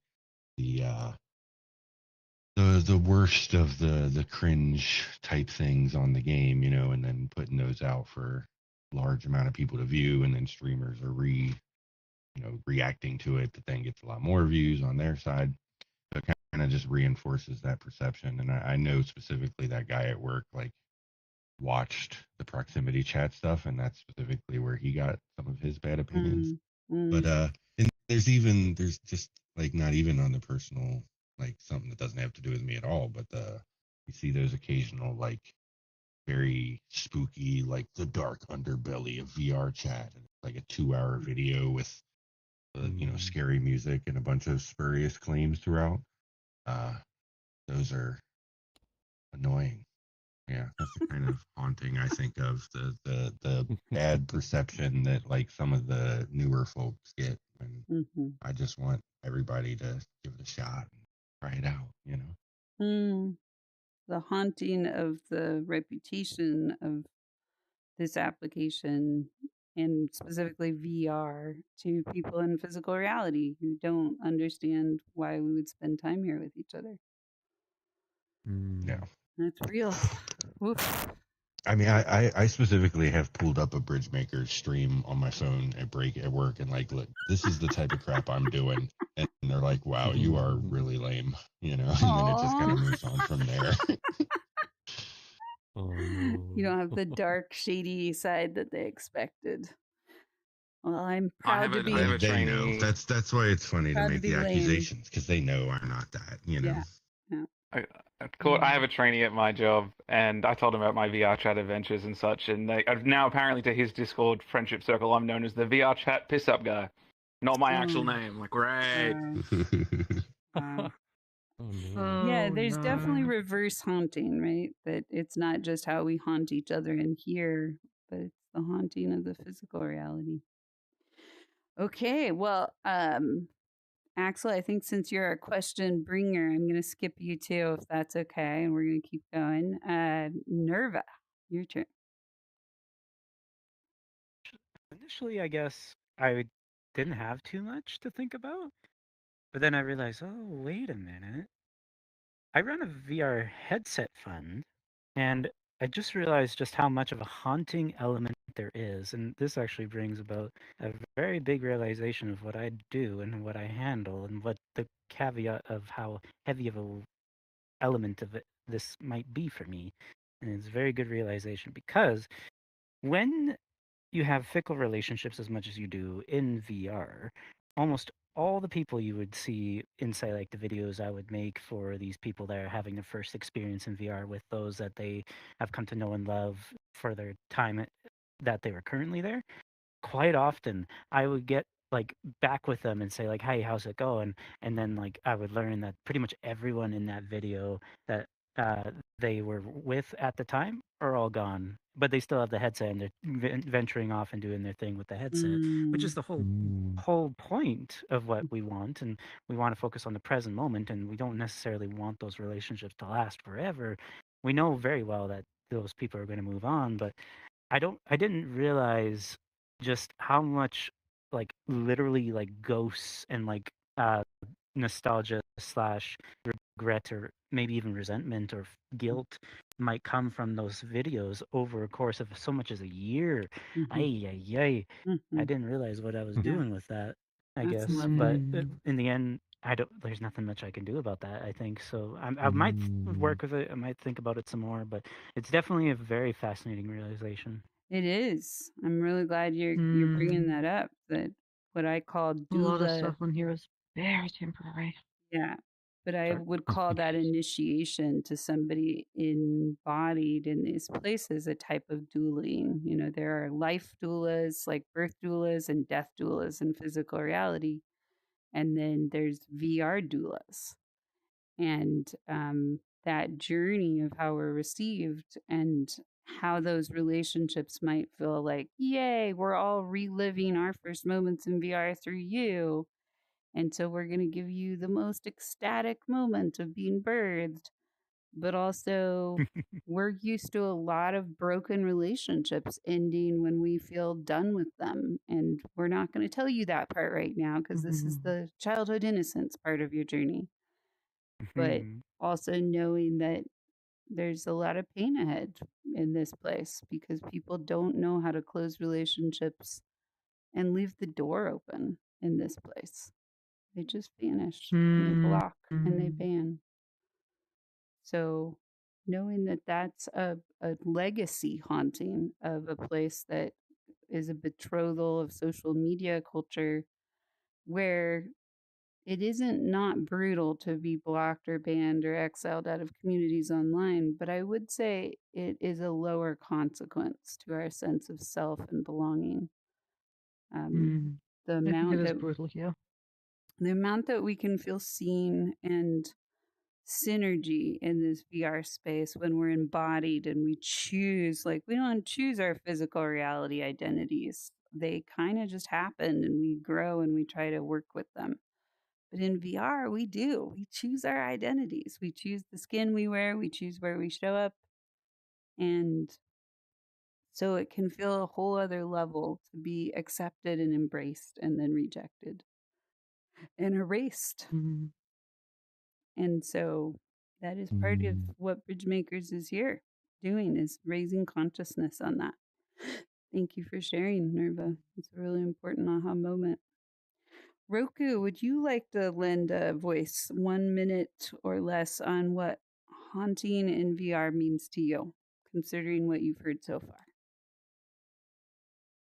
the worst of the cringe type things on the game, and then putting those out for large amount of people to view, and then streamers are reacting to it, that then gets a lot more views on their side. So it kind of just reinforces that perception. And I know specifically that guy at work like watched the proximity chat stuff, and that's specifically where he got some of his bad opinions. But and there's just like not even on the personal, like something that doesn't have to do with me at all, but you see those occasional like very spooky, like the dark underbelly of VR chat, and it's like a 2-hour video with scary music and a bunch of spurious claims throughout. Those are annoying. Yeah, that's the kind of haunting I think of, the bad perception that like some of the newer folks get. And I just want everybody to give it a shot and try it out. The haunting of the reputation of this application and specifically VR to people in physical reality who don't understand why we would spend time here with each other. Yeah. That's real. Oof. I mean, I specifically have pulled up a Bridgemaker stream on my phone at break at work and like, look, this is the type of crap I'm doing. And they're like, wow, you are really lame, you know, and then it just kind of moves on from there. Oh no. You don't have the dark, shady side that they expected. Well, I'm I proud have to a be. They, I have a they know. trainee. That's why it's funny to Proud to make be the lame. accusations because they know I'm not that, you know. Yeah. I have a trainee at my job, and I told him about my VR chat adventures and such. And now, apparently, to his Discord friendship circle, I'm known as the VR chat piss up guy. Not my actual name. Like, great. Wow. Oh no. Yeah, there's definitely reverse haunting, right? That it's not just how we haunt each other in here, but it's the haunting of the physical reality. Okay, well, Axel, I think since you're a question bringer, I'm going to skip you too, if that's okay, and we're going to keep going. Nerva, your turn. Initially, I guess I didn't have too much to think about, but then I realized, oh, wait a minute. I run a VR headset fund, and I just realized just how much of a haunting element there is. And this actually brings about a very big realization of what I do and what I handle, and what the caveat of how heavy of a element of it this might be for me. And it's a very good realization because when you have fickle relationships as much as you do in VR, almost all the people you would see inside like the videos I would make for these people that are having their first experience in VR with those that they have come to know and love for their time that they were currently there, quite often I would get like back with them and say like, "Hey, how's it going?" And then like I would learn that pretty much everyone in that video that they were with at the time are all gone, but they still have the headset and they're venturing off and doing their thing with the headset, which is the whole point of what we want. And we want to focus on the present moment, and we don't necessarily want those relationships to last forever. We know very well that those people are going to move on, but I didn't realize just how much like literally like ghosts and like nostalgia slash regret or maybe even resentment or guilt might come from those videos over a course of so much as a year. Ay, ay, ay. I didn't realize what I was doing with that, I That's guess. lovely. But in the end, there's nothing much I can do about that, I think. So I might work with it. I might think about it some more, but it's definitely a very fascinating realization. It is. I'm really glad you're bringing that up. That what I call A lot of doula. stuff on here is very temporary. Yeah, but I Sorry. would call that initiation to somebody embodied in these places a type of dueling. You know, there are life doulas, like birth doulas and death doulas in physical reality, and then there's VR doulas, and that journey of how we're received and how those relationships might feel like, yay, we're all reliving our first moments in VR through you. And so we're going to give you the most ecstatic moment of being birthed. But also, we're used to a lot of broken relationships ending when we feel done with them. And we're not going to tell you that part right now because this is the childhood innocence part of your journey. But also knowing that there's a lot of pain ahead in this place because people don't know how to close relationships and leave the door open in this place. They just vanish and they block and they ban. So knowing that that's a legacy haunting of a place that is a betrothal of social media culture where it isn't not brutal to be blocked or banned or exiled out of communities online, but I would say it is a lower consequence to our sense of self and belonging. The I think amount it is that brutal here. the amount that we can feel seen and synergy in this VR space when we're embodied and we choose, like, we don't choose our physical reality identities. They kind of just happen and we grow and we try to work with them. But in VR, we do. We choose our identities. We choose the skin we wear. We choose where we show up. And so it can feel a whole other level to be accepted and embraced and then rejected and erased. Mhm. And so that is part of what Bridgemakers is here doing, is raising consciousness on that. Thank you for sharing, Nerva. It's a really important aha moment. Roku, would you like to lend a voice 1 minute or less on what haunting in VR means to you, considering what you've heard so far?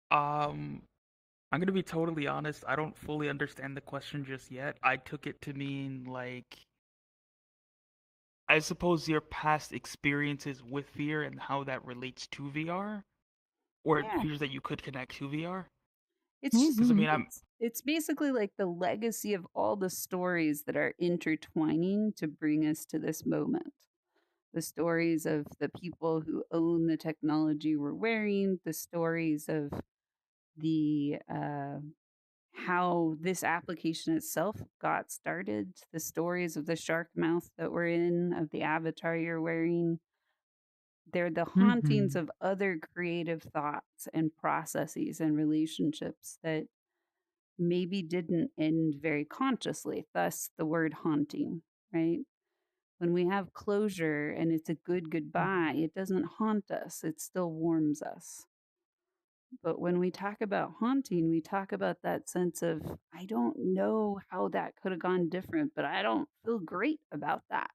I'm gonna be totally honest. I don't fully understand the question just yet. I took it to mean like, I suppose your past experiences with VR and how that relates to VR, or Yeah. fears that you could connect to VR. It's just, Because I mean, it's basically like the legacy of all the stories that are intertwining to bring us to this moment. The stories of the people who own the technology we're wearing, the stories of the how this application itself got started, the stories of the SharkMouth that we're in, of the avatar you're wearing. They're the hauntings of other creative thoughts and processes and relationships that maybe didn't end very consciously, thus the word haunting, right? When we have closure and it's a good goodbye, it doesn't haunt us, it still warms us. But when we talk about haunting, we talk about that sense of, I don't know how that could have gone different, but I don't feel great about that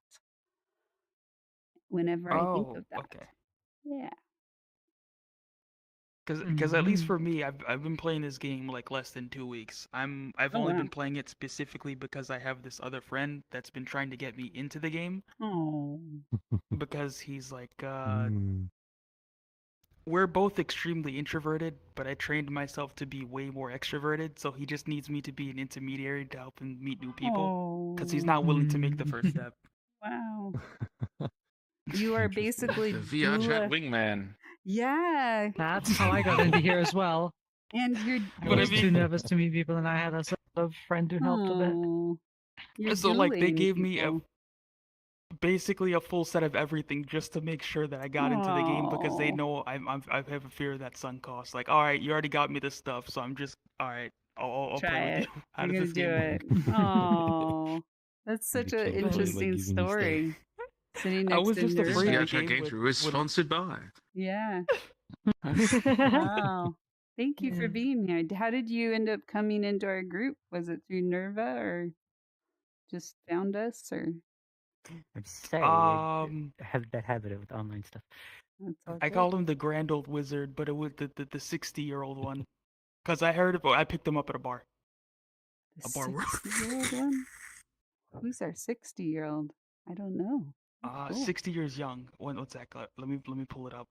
whenever I think of that. okay. Yeah. Because at least for me, I've been playing this game like less than 2 weeks. I've Oh, only wow. been playing it specifically because I have this other friend that's been trying to get me into the game. Oh. Because he's like, we're both extremely introverted, but I trained myself to be way more extroverted. So he just needs me to be an intermediary to help him meet new people. Because he's not willing to make the first step. Wow. You are basically The VR chat doula. wingman. Yeah. That's how I got into here as well. And you're I But I was too mean- nervous to meet people, and I had a sort of friend who helped a bit. Oh, you're So like they dueling gave me people. basically a full set of everything just to make sure that I got into the game, because they Aw. know I have a fear of that sunk cost. Like, all right, you already got me this stuff, so I'm just all right. I'll Try play it. with you. How You're does this gonna game do work? it. Oh, that's such an Totally, like, interesting giving you stuff. story. Sitting I next was to just This afraid Nerva. the VR chat game game would, through is would sponsored by. Yeah. Wow. Thank you for Yeah. being here. How did you end up coming into our group? Was it through Nerva or just found us, or I'd say I have that habit with online stuff. that's all I good? called him the grand old wizard, but it was the 60-year-old one. Because I heard about, I picked him up at a bar. The A bar where 60-year-old one? Who's our 60-year-old? I don't know. Oh, cool. 60 years young. What's that? Let me pull it up.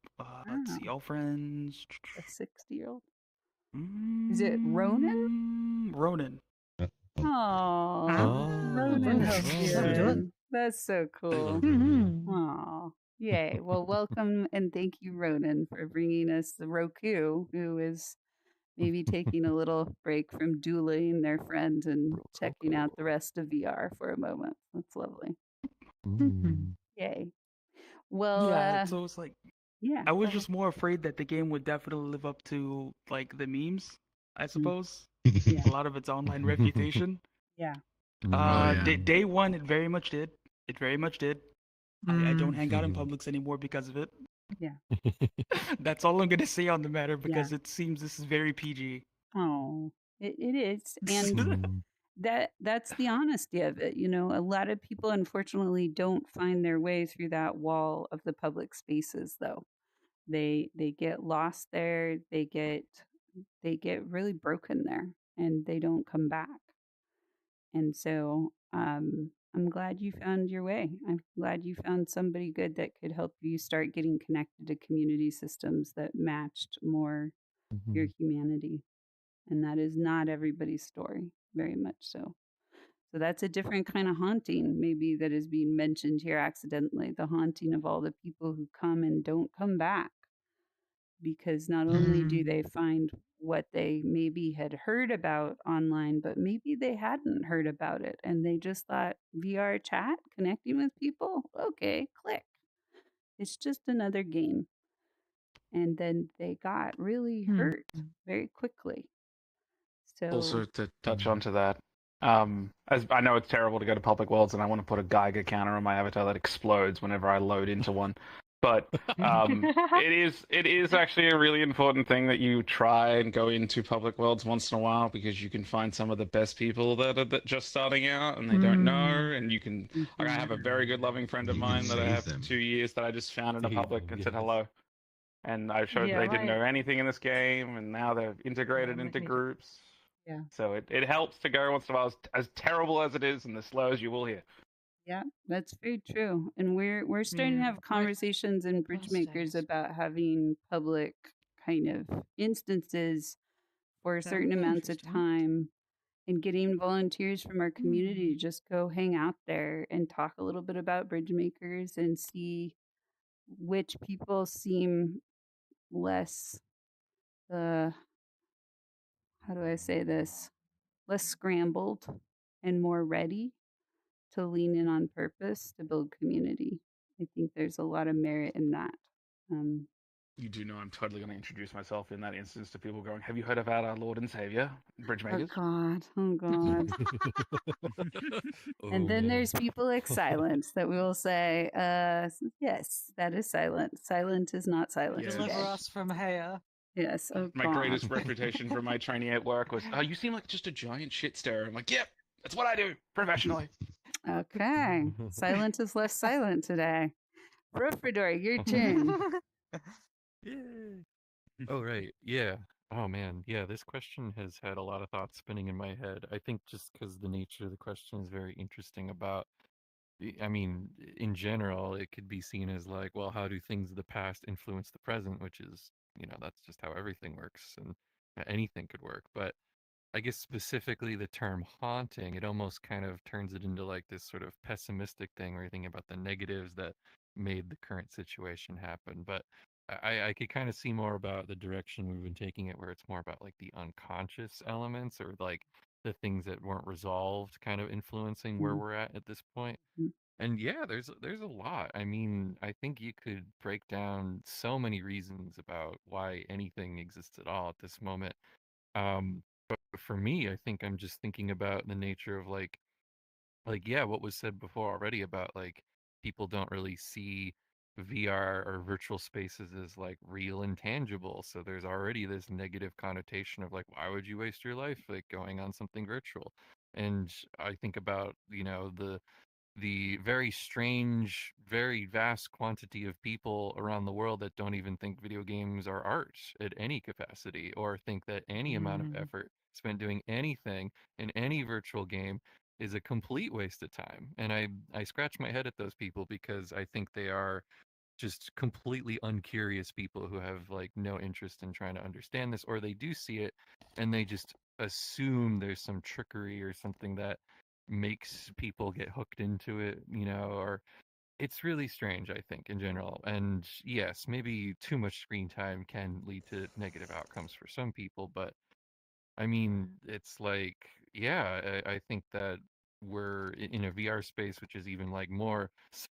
Let's see. Wow. All friends. A 60-year-old? Is it Ronan? Ronan. Oh, Ah, Ronan that'll do it. Hopian. That's so cool. Mhm. Oh, yay. Well, welcome and thank you, Ronan, for bringing us the Roku, who is maybe taking a little break from dueling their friend and checking out the rest of VR for a moment. That's lovely. Yay. Well, Yeah, so it's like, yeah. I go was ahead. just more afraid that the game would definitely live up to like the memes, I suppose. Yeah. A lot of its online reputation. Yeah. yeah. Day one, it very much did. It very much did. I don't hang out in Mhm. Publix anymore because of it. Yeah. That's all I'm gonna say on the matter, because it seems this is very PG. Oh, it is. And that's the honesty of it. You know, a lot of people unfortunately don't find their way through that wall of the public spaces though. They get lost there, they get really broken there, and they don't come back. And so I'm glad you found your way. I'm glad you found somebody good that could help you start getting connected to community systems that matched more your humanity. And that is not everybody's story, very much so. So that's a different kind of haunting, maybe, that is being mentioned here accidentally, the haunting of all the people who come and don't come back. Because not only do they find what they maybe had heard about online, but maybe they hadn't heard about it and they just thought VR chat, connecting with people, okay, click. It's just another game. And then they got really hurt very quickly. So Also, to touch onto that, as I know it's terrible to go to public worlds, and I want to put a Geiger counter on my avatar that explodes whenever I load into one. But it is actually a really important thing that you try and go into public worlds once in a while, because you can find some of the best people that are just starting out and they don't know, and you can. Like, I have a very good loving friend of You can mine that I save have for them. 2 years that I just found in a Save public them, and said yes. hello. And I showed Yeah, they didn't my- know anything in this game, and now they're integrated Yeah, into me too. groups. yeah. So it helps to go once in a while, as terrible as it is and as slow as you will hear. Yeah, that's very true. And we're starting to Yeah, have my conversations in first Bridgemakers days. about having public kind of instances for That certain would be amounts of interesting. time and getting volunteers from our community to Hmm. just go hang out there and talk a little bit about Bridgemakers and see which people seem less how do I say this? Less scrambled and more ready to lean in on purpose to build community. I think there's a lot of merit in that. Um, You do know I'm totally going to introduce myself in that instance to people going, "Have you heard about our Lord and Savior, oh Bridgemakers?" God, oh God. And Oh then man. there's people like Silence that we will say, yes, that is silent. Silent is not silent Yes. Deliver today. us from here. Yes, oh My God. greatest reputation for my trainee at work was, "Oh, you seem like just a giant shit stirrer." I'm like, "Yep, that's what I do professionally." Okay, Silent is less silent today. Profridor, your turn. Yay. Oh right, yeah. Oh man, yeah. This question has had a lot of thoughts spinning in my head. I think just because the nature of the question is very interesting about. I mean, in general, it could be seen as like, well, how do things of the past influence the present? Which is, that's just how everything works, and anything could work. But I guess specifically the term haunting, it almost kind of turns it into like this sort of pessimistic thing where you think about the negatives that made the current situation happen. But I could kind of see more about the direction we've been taking it, where it's more about like the unconscious elements or like the things that weren't resolved kind of influencing where we're at this point. Mhm. And yeah, there's a lot. I mean, I think you could break down so many reasons about why anything exists at all at this moment. But for me, I think I'm just thinking about the nature of like yeah, what was said before already about like people don't really see VR or virtual spaces as like real and tangible. So there's already this negative connotation of like, why would you waste your life like going on something virtual? And I think about, the very strange, very vast quantity of people around the world that don't even think video games are art at any capacity or think that any amount of effort spent doing anything in any virtual game is a complete waste of time. And I scratch my head at those people because I think they are just completely uncurious people who have like no interest in trying to understand this, or they do see it and they just assume there's some trickery or something that makes people get hooked into it, or it's really strange, I think, in general. And yes, maybe too much screen time can lead to negative outcomes for some people, but I mean, it's like, yeah, I think that we're in a VR space, which is even like more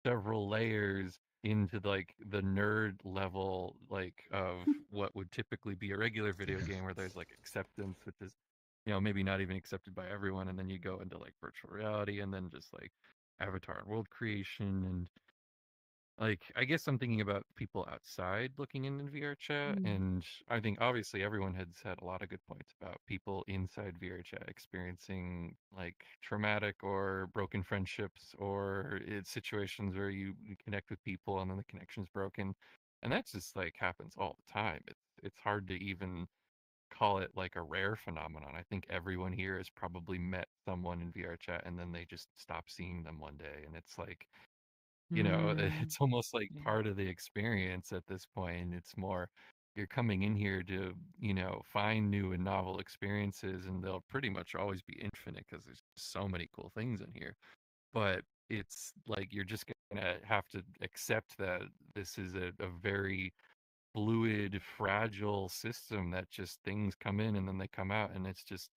several layers into like the nerd level, like of what would typically be a regular video game where there's like acceptance, which is, maybe not even accepted by everyone. And then you go into like virtual reality and then just like avatar and world creation and like, I guess I'm thinking about people outside looking in VR chat, and I think obviously everyone has had a lot of good points about people inside VR chat experiencing like traumatic or broken friendships, or it's situations where you connect with people and then the connection's broken, and that's just like happens all the time. It's hard to even call it like a rare phenomenon. I think everyone here has probably met someone in VR chat and then they just stop seeing them one day, and it's like it's almost like Yeah. part of the experience at this point. And it's more, you're coming in here to, find new and novel experiences, and they'll pretty much always be infinite because there's so many cool things in here. But it's like you're just gonna have to accept that this is a very fluid, fragile system that just things come in and then they come out, and it's just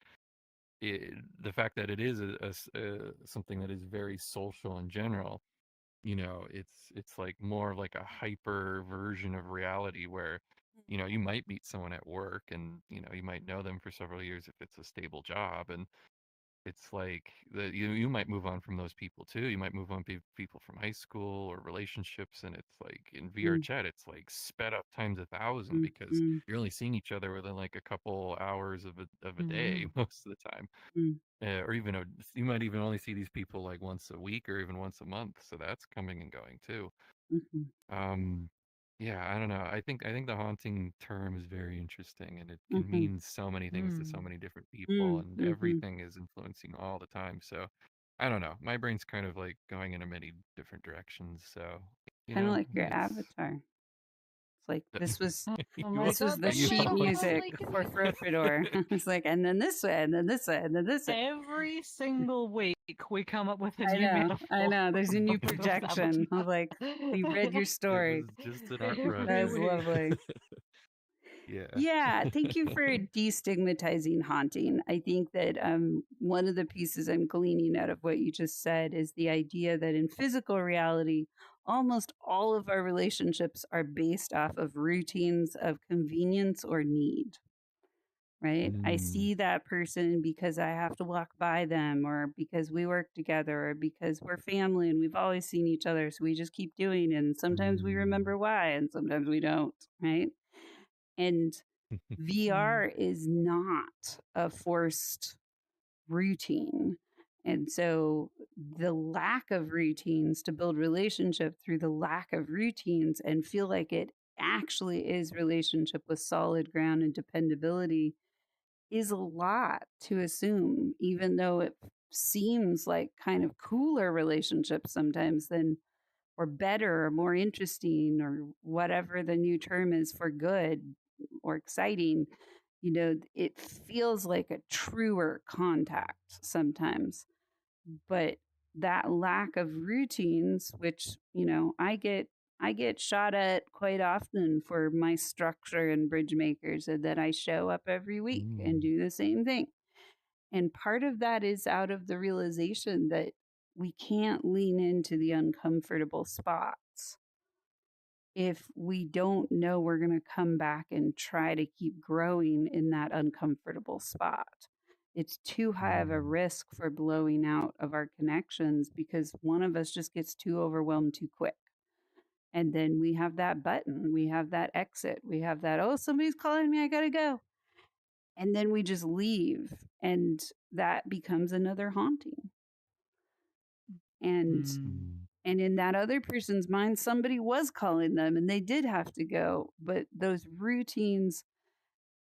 the fact that it is something that is very social in general. It's like more like a hyper version of reality where you might meet someone at work, and you might know them for several years if it's a stable job, and it's like you might move on from those people too. You might move on people from high school or relationships, and it's like in VR Mm, chat, it's like sped up times 1,000 mm, because mm, you're only seeing each other within like a couple hours of a day Mm. most of the time, mm, or even you might even only see these people like once a week or even once a month. So that's coming and going too. mhm, Um, yeah, I don't know. I think the haunting term is very interesting, and it can mhm, mean so many things to so Mm. many different people, mm, and mhm. everything is influencing all the time. So I don't know. My brain's kind of like going in many different directions. So, Kind of like your it's avatar. It's like Oh my this was god, the then you sheet are music probably for gonna Furfidor. It's like, and then this way, and then this way, and then this way. every single week we come up with a I new know, I metaphor know. There's a new for Will's projection of like he read your it story. was just an art every That's project. week. lovely. Yeah. Yeah, thank you for destigmatizing haunting. I think that one of the pieces I'm gleaning out of what you just said is the idea that in physical reality, almost all of our relationships are based off of routines of convenience or need, right? I Mm, see that person because I have to walk by them, or because we work together, or because we're family and we've always seen each other. So we just keep doing it. And sometimes we mm. remember why, and sometimes we don't, right? And Mm. VR is not a forced routine. And so the lack of routines to build relationship through the lack of routines and feel like it actually is relationship with solid ground and dependability is a lot to assume, even though it seems like kind of cooler relationships sometimes than or better or more interesting or whatever the new term is for good or exciting. It feels like a truer contact sometimes. But that lack of routines, which, I get shot at quite often for my structure and bridge makers, and that I show up every week and Mm, do the same thing. And part of that is out of the realization that we can't lean into the uncomfortable spots if we don't know we're going to come back and try to keep growing in that uncomfortable spot. It's too high of a mm, risk for blowing out of our connections because one of us just gets too overwhelmed too quick. And then we have that button, we have that exit, we have that, oh, somebody's calling me, I got to go. And then we just leave, and that becomes another haunting. And Mm. mm, and in that other person's mind, somebody was calling them and they did have to go. But those routines,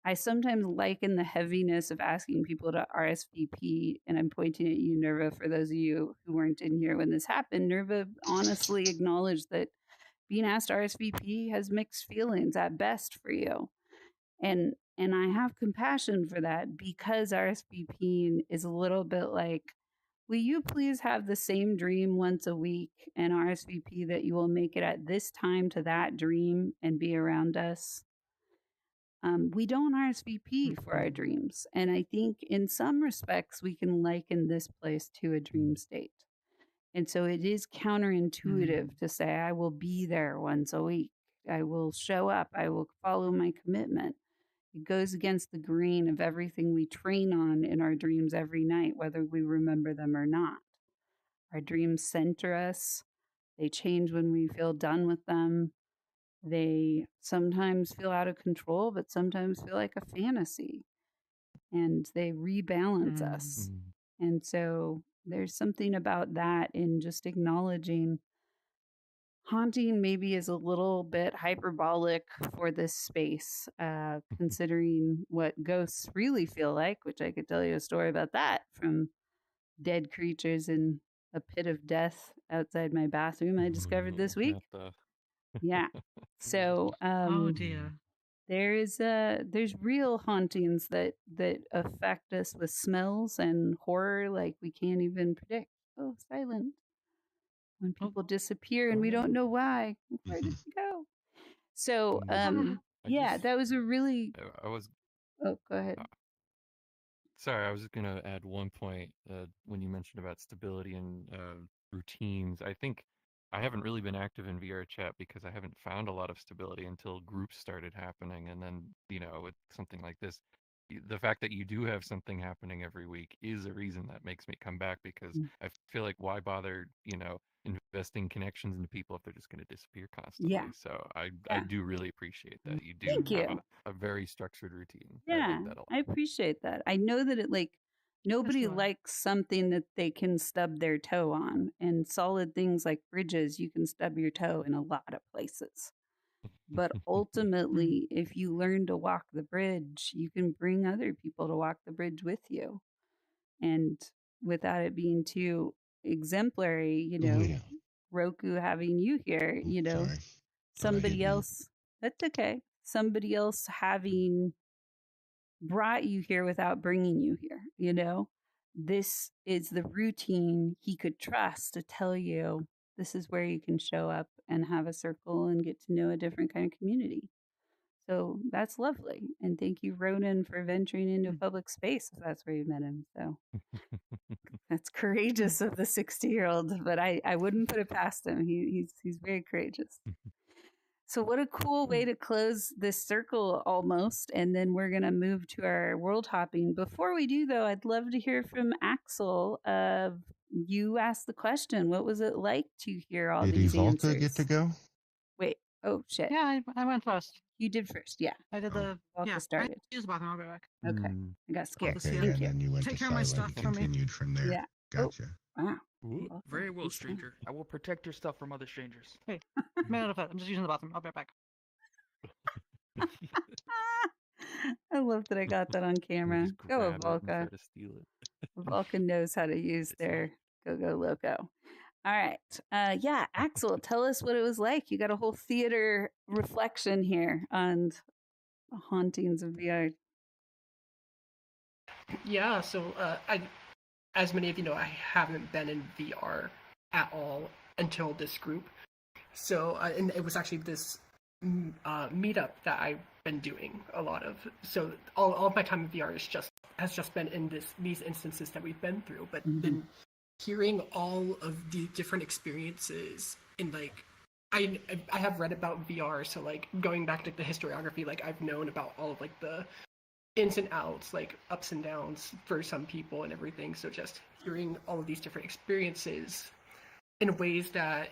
I sometimes liken the heaviness of asking people to RSVP. And I'm pointing at you, Nerva, for those of you who weren't in here when this happened. Nerva honestly acknowledged that being asked to RSVP has mixed feelings at best for you. And I have compassion for that because RSVPing is a little bit like, will you please have the same dream once a week and RSVP that you will make it at this time to that dream and be around us? We don't RSVP for our Mm. dreams. And I think in some respects, we can liken this place to a dream mm, state. And so it is Mm. counterintuitive to say, I will be there once a week. I will show up. I will follow my commitment. It goes against the grain of everything we train on in our dreams every night, whether we remember them or not. Our dreams center us. They change when we feel done with them. They sometimes feel out of control, but sometimes feel like a fantasy, and they rebalance Mm. us. mm, And so there's something about that in just acknowledging haunting maybe is a little bit hyperbolic for this space, considering what ghosts really feel like, which I could tell you a story about that from dead creatures in a pit of death outside my bathroom I discovered mm, this week. not the. Yeah. So Oh Mm, dear. there's real hauntings that affect us with smells and horror like we can't even predict. Oh, silent. When Oh. people disappear and we don't oh. know why. Where did they go? So, I yeah, just that was a really. I was Oh, go ahead. sorry, I was just gonna add one point when you mentioned about stability and routines. I think I haven't really been active in VR chat because I haven't found a lot of stability until groups started happening, and then with something like this, the fact that you do have something happening every week is a reason that makes me come back because I feel like why bother investing connections into people if they're just going to disappear constantly. Yeah. So I Yeah. do really appreciate that you do Thank have you. a very structured routine. I Yeah, like that a lot. I appreciate that. I know that nobody Sure. likes something that they can stub their toe on, and solid things like bridges, you can stub your toe in a lot of places. But ultimately, if you learn to walk the bridge, you can bring other people to walk the bridge with you. And without it being too exemplary, Yeah. Roku having you here, Sorry. Thought I hit somebody mute. else, that's okay. Somebody else having brought you here without bringing you here. This is the routine he could trust to tell you this is where you can show up and have a circle and get to know a different kind of community. So that's lovely. And thank you, Ronan, for venturing into a public space if that's where you met him. So that's courageous of the 60-year-old, but I wouldn't put it past him. He's very courageous. So what a cool way to close this circle almost. And then we're going to move to our world hopping. Before we do, though, I'd love to hear from Axel. You asked the question, what was it like to hear all Did these Ivalka answers? get to go? Wait. Oh, shit. Yeah, I went first. You did first. Yeah. I did Oh. the. Ivalka Yeah, I started. used the bathroom. I'll be back. Okay. I got scared. Okay, Thank and you. then you went Take to care of my silent stuff and for me. continued from there. Yeah. Gotcha. Wow. Ooh. Very well, He's stranger. I will protect your stuff from other strangers. Hey, minute of it. I'm just using the bathroom. I'll be right back. I love that I got that on You camera. just Go, grab it and Volka. try to steal it. Vulcan knows how to use It's their go loco. All right. Yeah, Axel, tell us what it was like. You got a whole theater reflection here on the hauntings of VR. Yeah, so as many of you know, I haven't been in VR at all until this group. So, and it was actually this meetup that I've been doing a lot of. So all of my time in VR has just been in these instances that we've been through. But then hearing all of the different experiences in I have read about VR, so like going back to the historiography, like I've known about all of like the ins and outs, like ups and downs for some people and everything. So just hearing all of these different experiences in ways that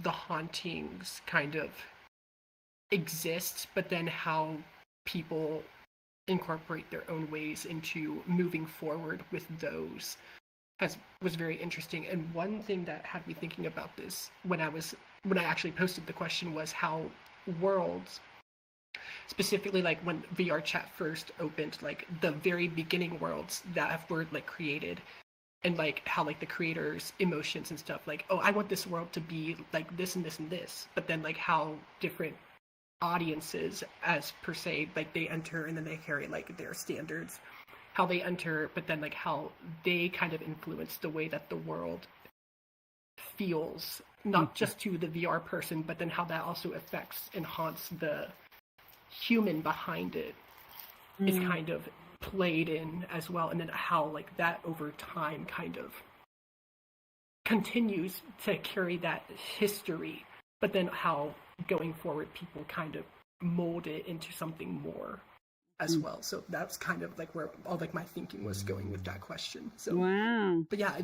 the hauntings kind of exist, but then how people incorporate their own ways into moving forward with those was very interesting. And one thing that had me thinking about this when I actually posted the question was how worlds, specifically like when VR chat first opened, like the very beginning worlds that were like created, and like how like the creators' emotions and stuff, like, oh, I want this world to be like this and this and this, but then like how different audiences as per se, like they enter and then they carry like their standards, how they enter, but then like how they kind of influence the way that the world feels, not just to the VR person, but then how that also affects and haunts the human behind it is kind of played in as well. And then how like that over time kind of continues to carry that history, but then how going forward people kind of mold it into something more as well. So that's kind of like where all like my thinking was going with that question. So Wow. but yeah,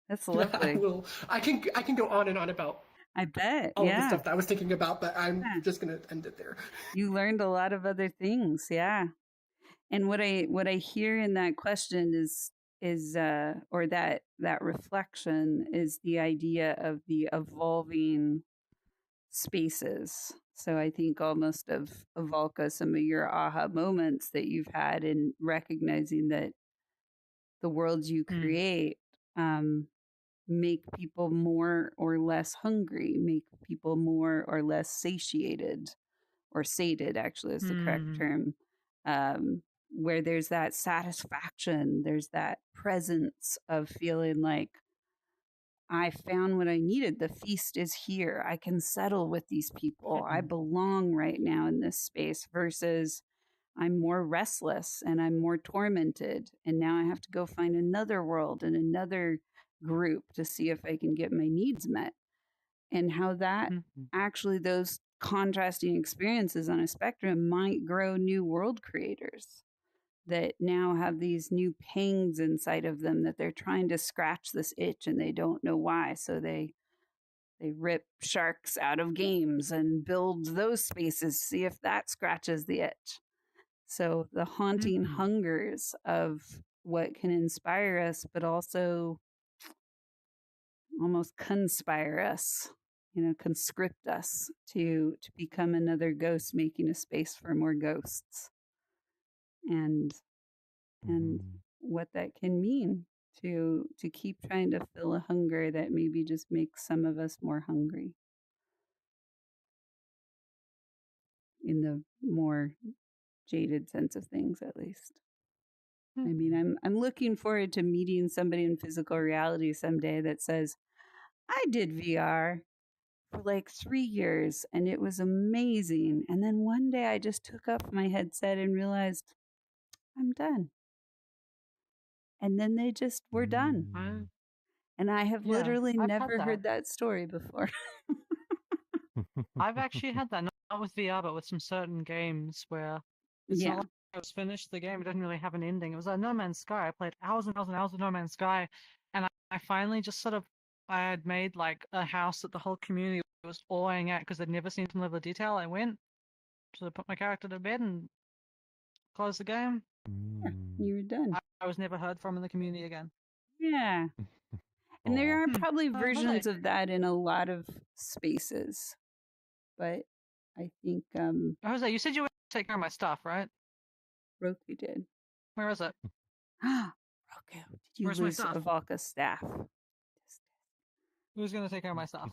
That's lovely. I can go on and on about I bet. all of the Yeah. stuff that I was thinking about, but I'm just gonna end it there. You learned a lot of other things. Yeah. And what I hear in that question is or that reflection is the idea of the evolving spaces. So I think almost of Volka, some of your aha moments that you've had in recognizing that the worlds you create make people more or less hungry, make people more or less satiated, or sated actually is the correct term. Where there's that satisfaction, there's that presence of feeling like I found what I needed. The feast is here. I can settle with these people. I belong right now in this space versus I'm more restless and I'm more tormented. And now I have to go find another world and another group to see if I can get my needs met. And how that actually, those contrasting experiences on a spectrum might grow new world creators that now have these new pangs inside of them that they're trying to scratch this itch and they don't know why. So they rip sharks out of games and build those spaces, see if that scratches the itch. So the haunting hungers of what can inspire us, but also almost conspire us, conscript us to become another ghost, making a space for more ghosts. And what that can mean to keep trying to fill a hunger that maybe just makes some of us more hungry in the more jaded sense of things, at least. I mean, I'm looking forward to meeting somebody in physical reality someday that says, I did VR for like 3 years and it was amazing. And then one day I just took off my headset and realized I'm done. And then they just were done. And I have literally never heard that story before. I've actually had that, not with VR, but with some certain games where it's not like I was finished the game. It didn't really have an ending. It was like No Man's Sky. I played hours and hours and hours of No Man's Sky, and I finally just sort of, I had made like a house that the whole community was awing at because they'd never seen some level of detail. I went, sort of put my character to bed and closed the game. You were done. I was never heard from in the community again. Yeah. And there are probably versions of that in a lot of spaces. But I think Jose, you said you would take care of my stuff, right? Roku did. Where is it? Roku, did you Where's my lose stuff? Avalka's staff? Who's gonna take care of my stuff?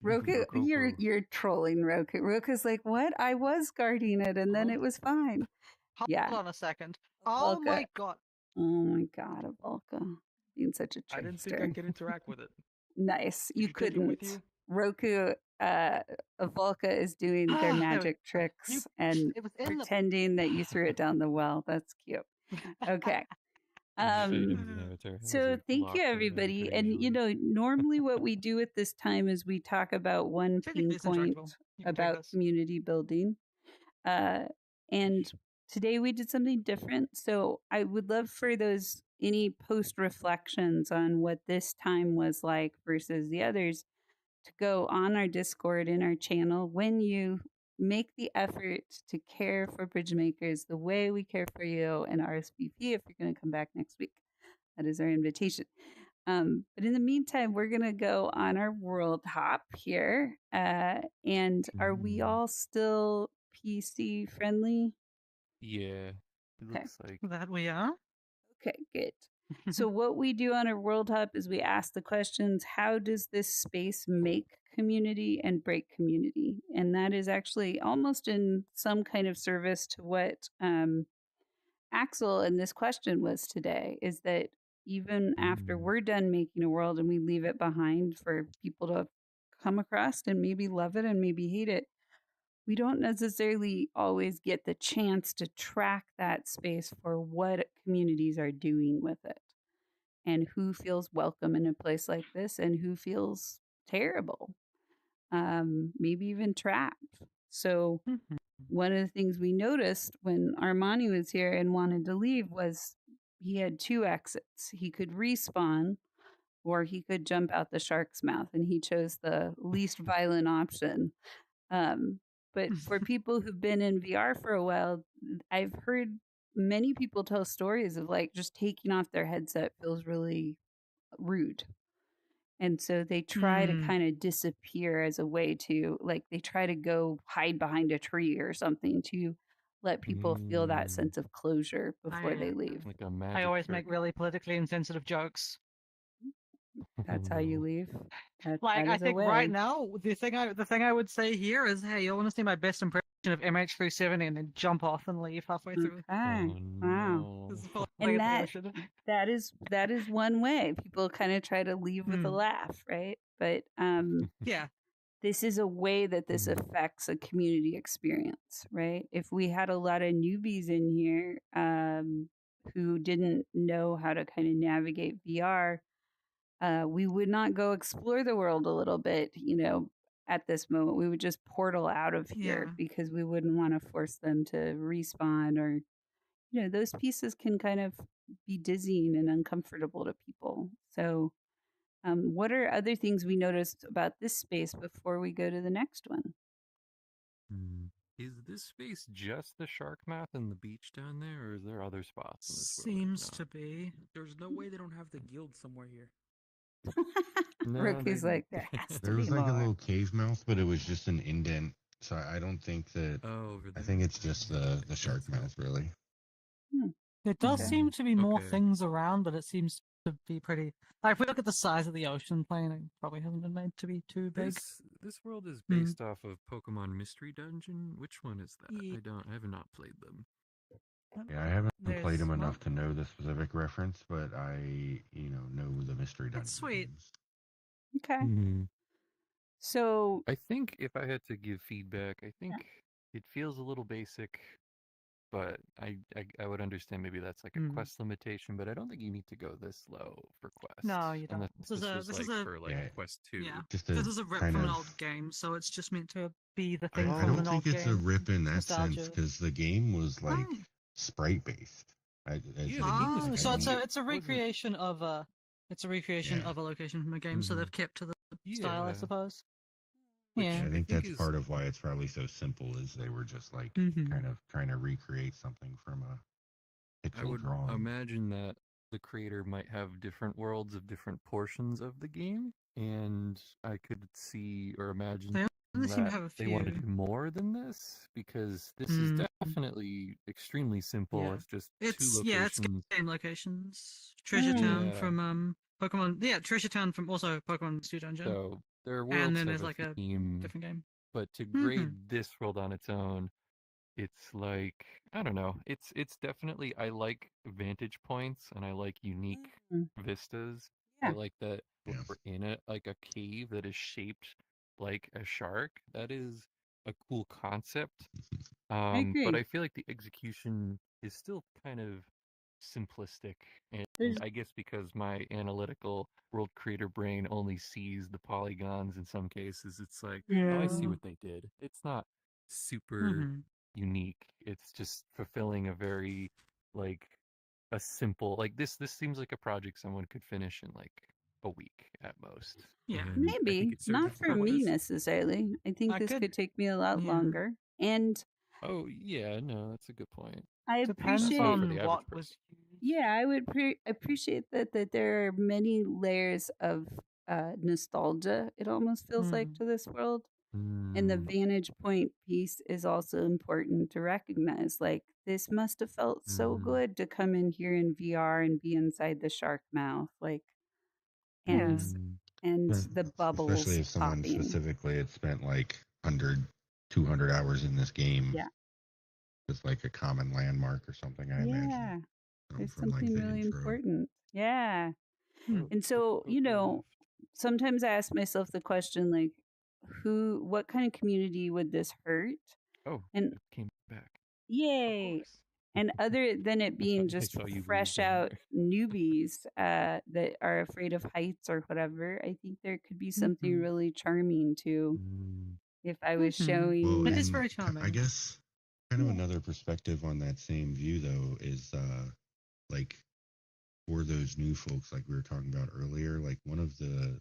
Roku, you're trolling Roku. Roku's like, what? I was guarding it and then it was fine. Hold on a second. Oh my god. Oh my god, Avalka. Being such a trickster. I didn't think I could interact with it. Nice. Did You you take it with couldn't. you? Roku, Avalka is doing their magic tricks and pretending that you threw it down the well. That's cute. Okay. So thank you, everybody. And normally what we do at this time is we talk about one pain point about community building. And today we did something different. So I would love for any post reflections on what this time was like versus the others to go on our Discord in our channel. When you make the effort to care for bridge makers the way we care for you, and RSVP if you're going to come back next week. That is our invitation. But in the meantime, we're going to go on our world hop here. And are we all still PC friendly? Yeah, it looks like that we are. Okay, good. So what we do on our world hop is we ask the questions, how does this space make community and break community? And that is actually almost in some kind of service to what Axel in this question was today, is that even after we're done making a world and we leave it behind for people to come across and maybe love it and maybe hate it, we don't necessarily always get the chance to track that space for what communities are doing with it and who feels welcome in a place like this and who feels terrible, maybe even trapped. So one of the things we noticed when Armani was here and wanted to leave was he had 2 exits. He could respawn or he could jump out the shark's mouth, and he chose the least violent option. But for people who've been in VR for a while, I've heard many people tell stories of like just taking off their headset feels really rude. And so they try to kind of disappear as a way to, like, they try to go hide behind a tree or something to let people feel that sense of closure before they leave. like a magic I always trick. make really politically insensitive jokes. That's how you leave. Like, that I is a think way. right now, the thing I would say here is, hey, you want to see my best impression of MH370 and then jump off and leave halfway through. Okay. Oh Wow. no. This is falling And in the that ocean. that is one way. People kind of try to leave with a laugh, right? But Yeah. this is a way that this affects a community experience, right? If we had a lot of newbies in here who didn't know how to kind of navigate VR, we would not go explore the world a little bit, at this moment. We would just portal out of here Yeah. because we wouldn't want to force them to respawn or, those pieces can kind of be dizzying and uncomfortable to people. So, what are other things we noticed about this space before we go to the next one? Is this space just the SharkMouth and the beach down there, or is there other spots in this world? Seems to be. There's no way they don't have the guild somewhere here. No, Ricky's like, there has to There be was like a more. little cave mouth, but it was just an indent. So I don't think that. Oh, over I there. think it's just the shark mouth, really. There does Okay. seem to be more Okay. things around, but it seems to be pretty. Like, if we look at the size of the ocean plane, it probably hasn't been made to be too big. This world is based off of Pokemon Mystery Dungeon. Which one is that? Ye- I have not played them. Yeah, I haven't There's played them one- enough to know the specific reference, but I, know the mystery dungeon. That's sweet. games. Okay. So, I think if I had to give feedback, I think it feels a little basic, but I would understand maybe that's like a quest limitation, but I don't think you need to go this low for quests. No, you don't. Unless This is was this like is a for like Yeah. quest 2. yeah. Just This a is a rip kind from an of. old game, so it's just meant to be the thing I from don't an old think it's game. a rip in that Nostalgia. sense because the game was like Right. sprite based. Yeah, the game was So it's funny. a recreation of a Yeah. of a location from a game, so they've kept to the style, I Yeah. suppose. Which Yeah. I think think that's is- part of why it's probably so simple. Is they were just like Mhm. kind of trying to recreate something from a I pixel would drawing. imagine that the creator might have different worlds of different portions of the game, and I could see or imagine They only seem to that have a they want to few. do more than this because this is definitely extremely simple. Yeah. It's just It's two yeah, it's locations. game locations. Treasure Town Yeah. from Pokemon. Yeah, Treasure Town from also Pokemon Mystery Dungeon. So their and worlds then have there's like a theme, different game. but to grade this world on its own, it's like I don't know. It's definitely I like vantage points and I like unique vistas. I Yeah. like that Yeah. we're in like a cave that is shaped like a shark. That is a cool concept. agree. But I feel like the execution is still kind of simplistic, and There's- I guess because my analytical world creator brain only sees the polygons in some cases, it's like, oh, I see Yeah. what they did. It's not super unique. It's just fulfilling a very like a simple like this seems like a project someone could finish in like a week at most. Yeah. And I think maybe it serves not its for me purpose. necessarily. I think I this could- could take me a lot yeah. longer. And Oh yeah, no, that's a good point. I Depends appreciate for on the average what person. was used. Yeah, I would appreciate that there are many layers of nostalgia. It almost feels like to this world, and the vantage point piece is also important to recognize. Like this must have felt so good to come in here in VR and be inside the shark mouth, like and and Yeah. the bubbles Especially if someone popping. specifically had spent like 100, 200 hours in this game. Yeah. It's like a common landmark or something, I Yeah, imagine. there's From like something the really intro. important. Yeah. Oh, And so, look left. sometimes I ask myself the question like what kind of community would this hurt? Oh, And it came back. yay. course. And other than it being I just saw you leave fresh down out there. newbies that are afraid of heights or whatever, I think there could be something really charming too if I was showing. Well, It is and very I charming. guess kind of another perspective on that same view though is like for those new folks like we were talking about earlier, like one of the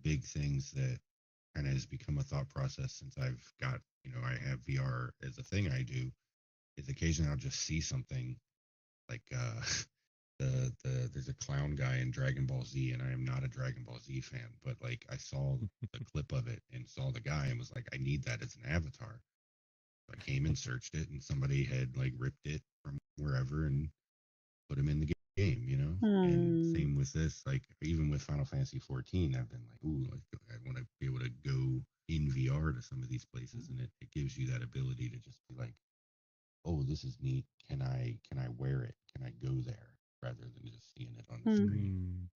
big things that kind of has become a thought process since I've got, I have VR as a thing I do, is occasionally I'll just see something like there's a clown guy in Dragon Ball Z, and I am not a Dragon Ball Z fan, but like I saw the clip of it and saw the guy and was like, I need that as an avatar. So I came and searched it, and somebody had like ripped it from wherever and put him in the game, And same with this, like even with Final Fantasy 14, I've been like, ooh, like I want to be able to go in VR are to some of these places, and it gives you that ability to just be like, oh, this is neat. Can I wear it? Can I go there? Rather than just seeing it on the screen.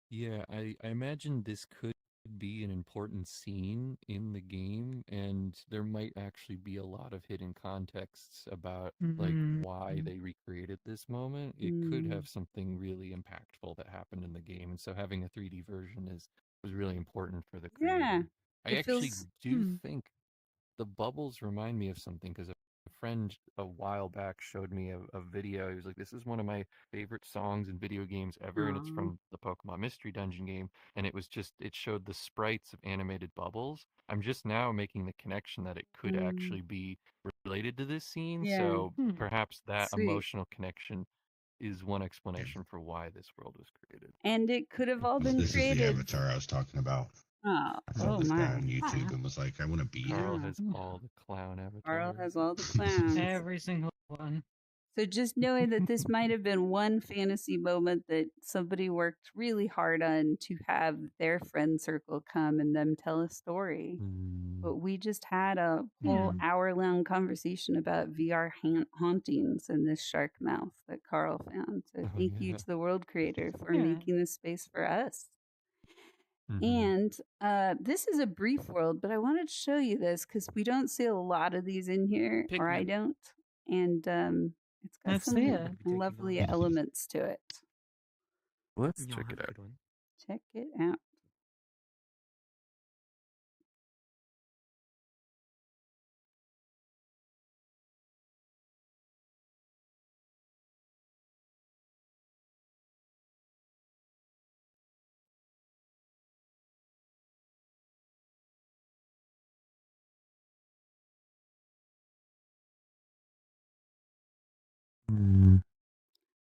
Yeah, I imagine this could be an important scene in the game, and there might actually be a lot of hidden contexts about like why they recreated this moment. It could have something really impactful that happened in the game, and so having a 3D version was really important for the creator. Yeah, I it actually feels. do think the bubbles remind me of something because a friend a while back showed me a video. He was like, "This is one of my favorite songs in video games ever," and it's Aw. from the Pokemon Mystery Dungeon game. And it was just it showed the sprites of animated bubbles. I'm just now making the connection that it could actually be related to this scene. Yeah. So perhaps that Sweet. emotional connection is one explanation for why this world was created. And it could have all been This created. is the avatar I was talking about. Oh, I saw this my. guy on YouTube and was like, I want to be Carl him. has all the clown avatars. Carl has all the clowns. Every single one. So just knowing that this might have been one fantasy moment that somebody worked really hard on to have their friend circle come and them tell a story. But we just had a whole hour-long conversation about VR hauntings in this SharkMouth that Carl found. So thank you to the world creator for making this space for us. And this is a brief world, but I wanted to show you this because we don't see a lot of these in here, or I don't. And it's got Let's some see it. lovely elements to it. Let's check it out. Check it out.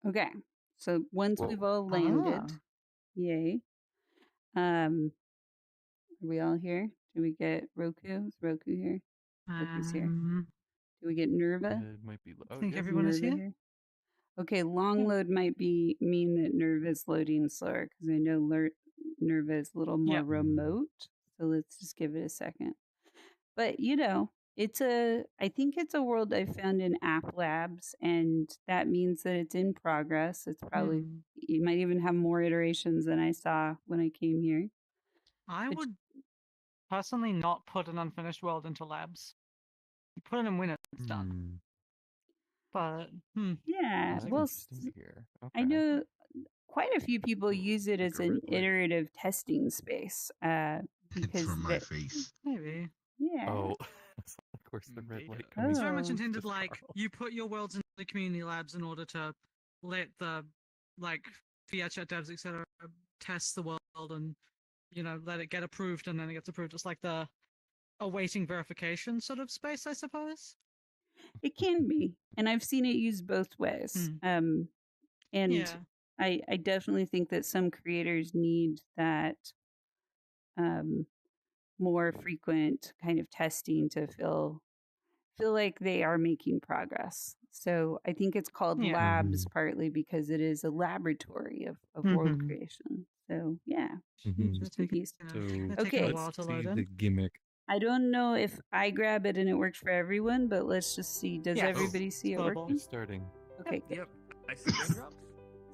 Okay, so once we've all landed, yay. Are we all here? Do we get Roku? Is Roku here? Roku's here. Do we get Nerva? It might be. I think everyone is here. Okay, long load might mean that Nerva is loading slower because I know Nerva is a little more remote. So let's just give it a second. But I think it's a world I found in App Labs, and that means that it's in progress. It's probably you might even have more iterations than I saw when I came here. I would personally not put an unfinished world into labs. You put it in when it's done. But yeah, well, interesting to hear. I know quite a few people use it as an iterative testing space because from my face. Maybe. Yeah. Oh, of course the red light. It's very much intended like you put your worlds into the community labs in order to let the fiat chat devs, etc., test the world and let it get approved, and then it gets approved. It's like the awaiting verification sort of space, I suppose. It can be, and I've seen it used both ways. And I definitely think that some creators need that more frequent kind of testing to feel like they are making progress. So I think it's called labs partly because it is a laboratory of world creation. So just a piece. Okay, let's see the gimmick. I don't know if I grab it and it works for everyone, but let's just see. Does everybody see it working? Starting. Okay, good. Yep. I see raindrops.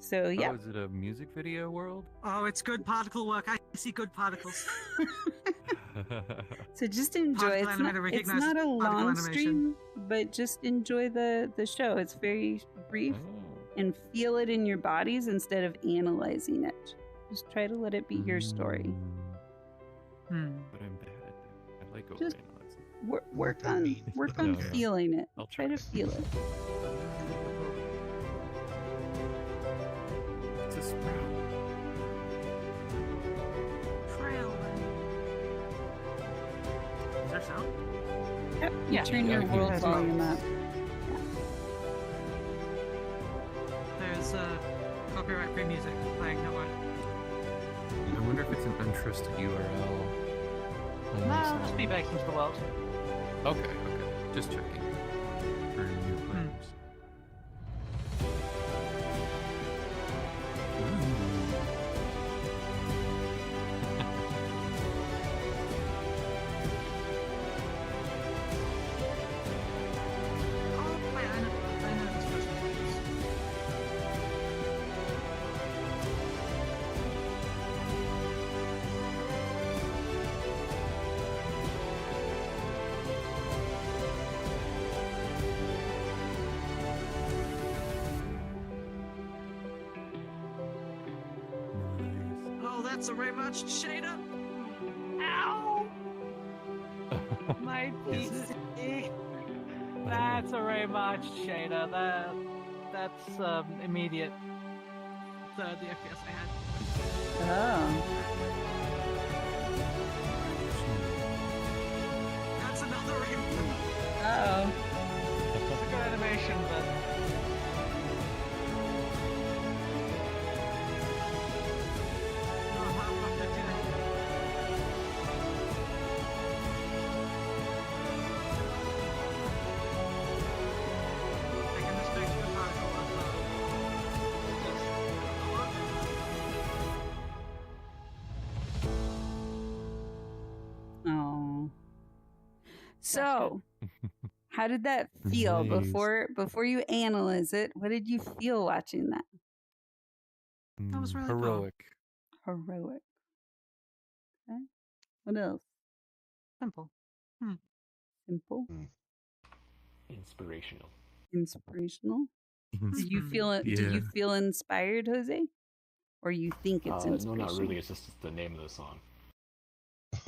So yeah. Oh, is it a music video world? Oh, it's good particle work. I see good particles. So just enjoy. It's not a long stream, but just enjoy the show. It's very brief, and feel it in your bodies instead of analyzing it. Just try to let it be your story. But I'm bad at that. I like Just overanalyzing. work on feeling it. I'll try to feel it. It's a sprout. Is there sound? Yep. You turn your world volume up. There's copyright-free music playing. No way. I wonder if it's an untrusted URL. No, just be baked into the world. Okay. Just checking. For new players. That's a very much Shada. Ow! My PC. That's a very much Shada. That's immediate. The FPS I had. Oh. That's another ring. Oh. It's a good animation, but. Oh. So, how did that feel Nice. before you analyze it? What did you feel watching that? That was really cool. Heroic. Heroic. Okay. What else? Simple. Simple. Inspirational. Inspirational. Did you feel it? Yeah. Did you feel inspired, Jose? Or you think it's No, inspirational? not really. It's just the name of the song.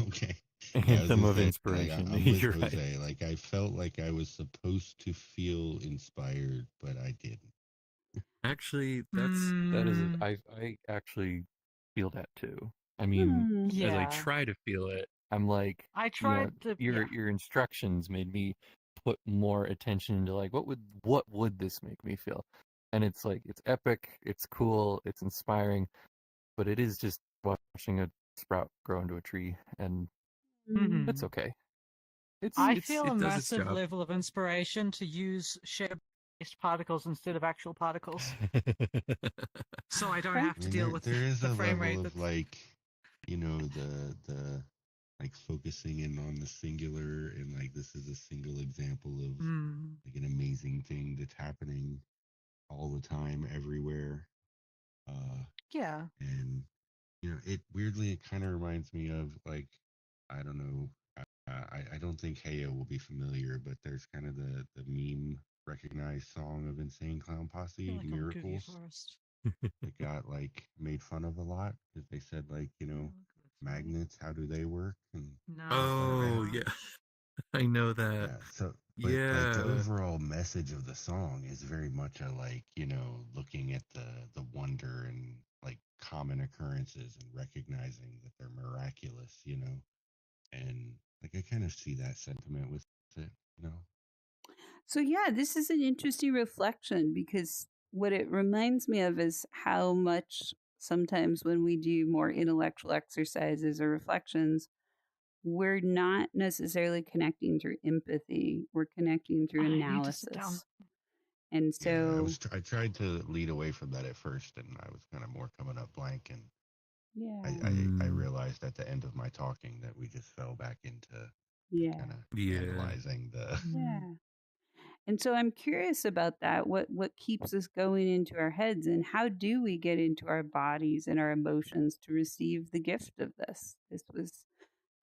Okay. Anthem of Like, inspiration. I'm with You're Jose. right. Like, I felt like I was supposed to feel inspired, but I didn't. Actually, that is it. I actually feel that too. I mean, as I try to feel it, I'm like, I tried to. your instructions made me put more attention into like what would this make me feel, and it's like it's epic, it's cool, it's inspiring, but it is just watching a sprout grow into a tree, and that's okay. I feel it a does its massive job. level of inspiration to use shape-based particles instead of actual particles, so I don't have to deal with there is the a frame level rate. of like, you know, the like focusing in on the singular, and like this is a single example of like an amazing thing that's happening all the time, everywhere. Yeah. And you know, it kind of reminds me of like, I don't know, I don't think Heyo will be familiar, but there's kind of the meme recognized song of Insane Clown Posse, Like Miracles. It got like made fun of a lot because they said like, you know, magnets, how do they work? And Oh yeah, I know that. yeah. So, but like the overall message of the song is very much a like, you know, looking at the wonder and like common occurrences and recognizing that they're miraculous, you know, and like I kind of see that sentiment with it, you know. So yeah, this is an interesting reflection because what it reminds me of is how much sometimes when we do more intellectual exercises or reflections, we're not necessarily connecting through empathy. We're connecting through I need to sit down. analysis. And Yeah, so I tried to lead away from that at first, and I was kind of more coming up blank, and I realized at the end of my talking that we just fell back into kind of analyzing the. Yeah. And so I'm curious about that. What keeps us going into our heads, and how do we get into our bodies and our emotions to receive the gift of this? This was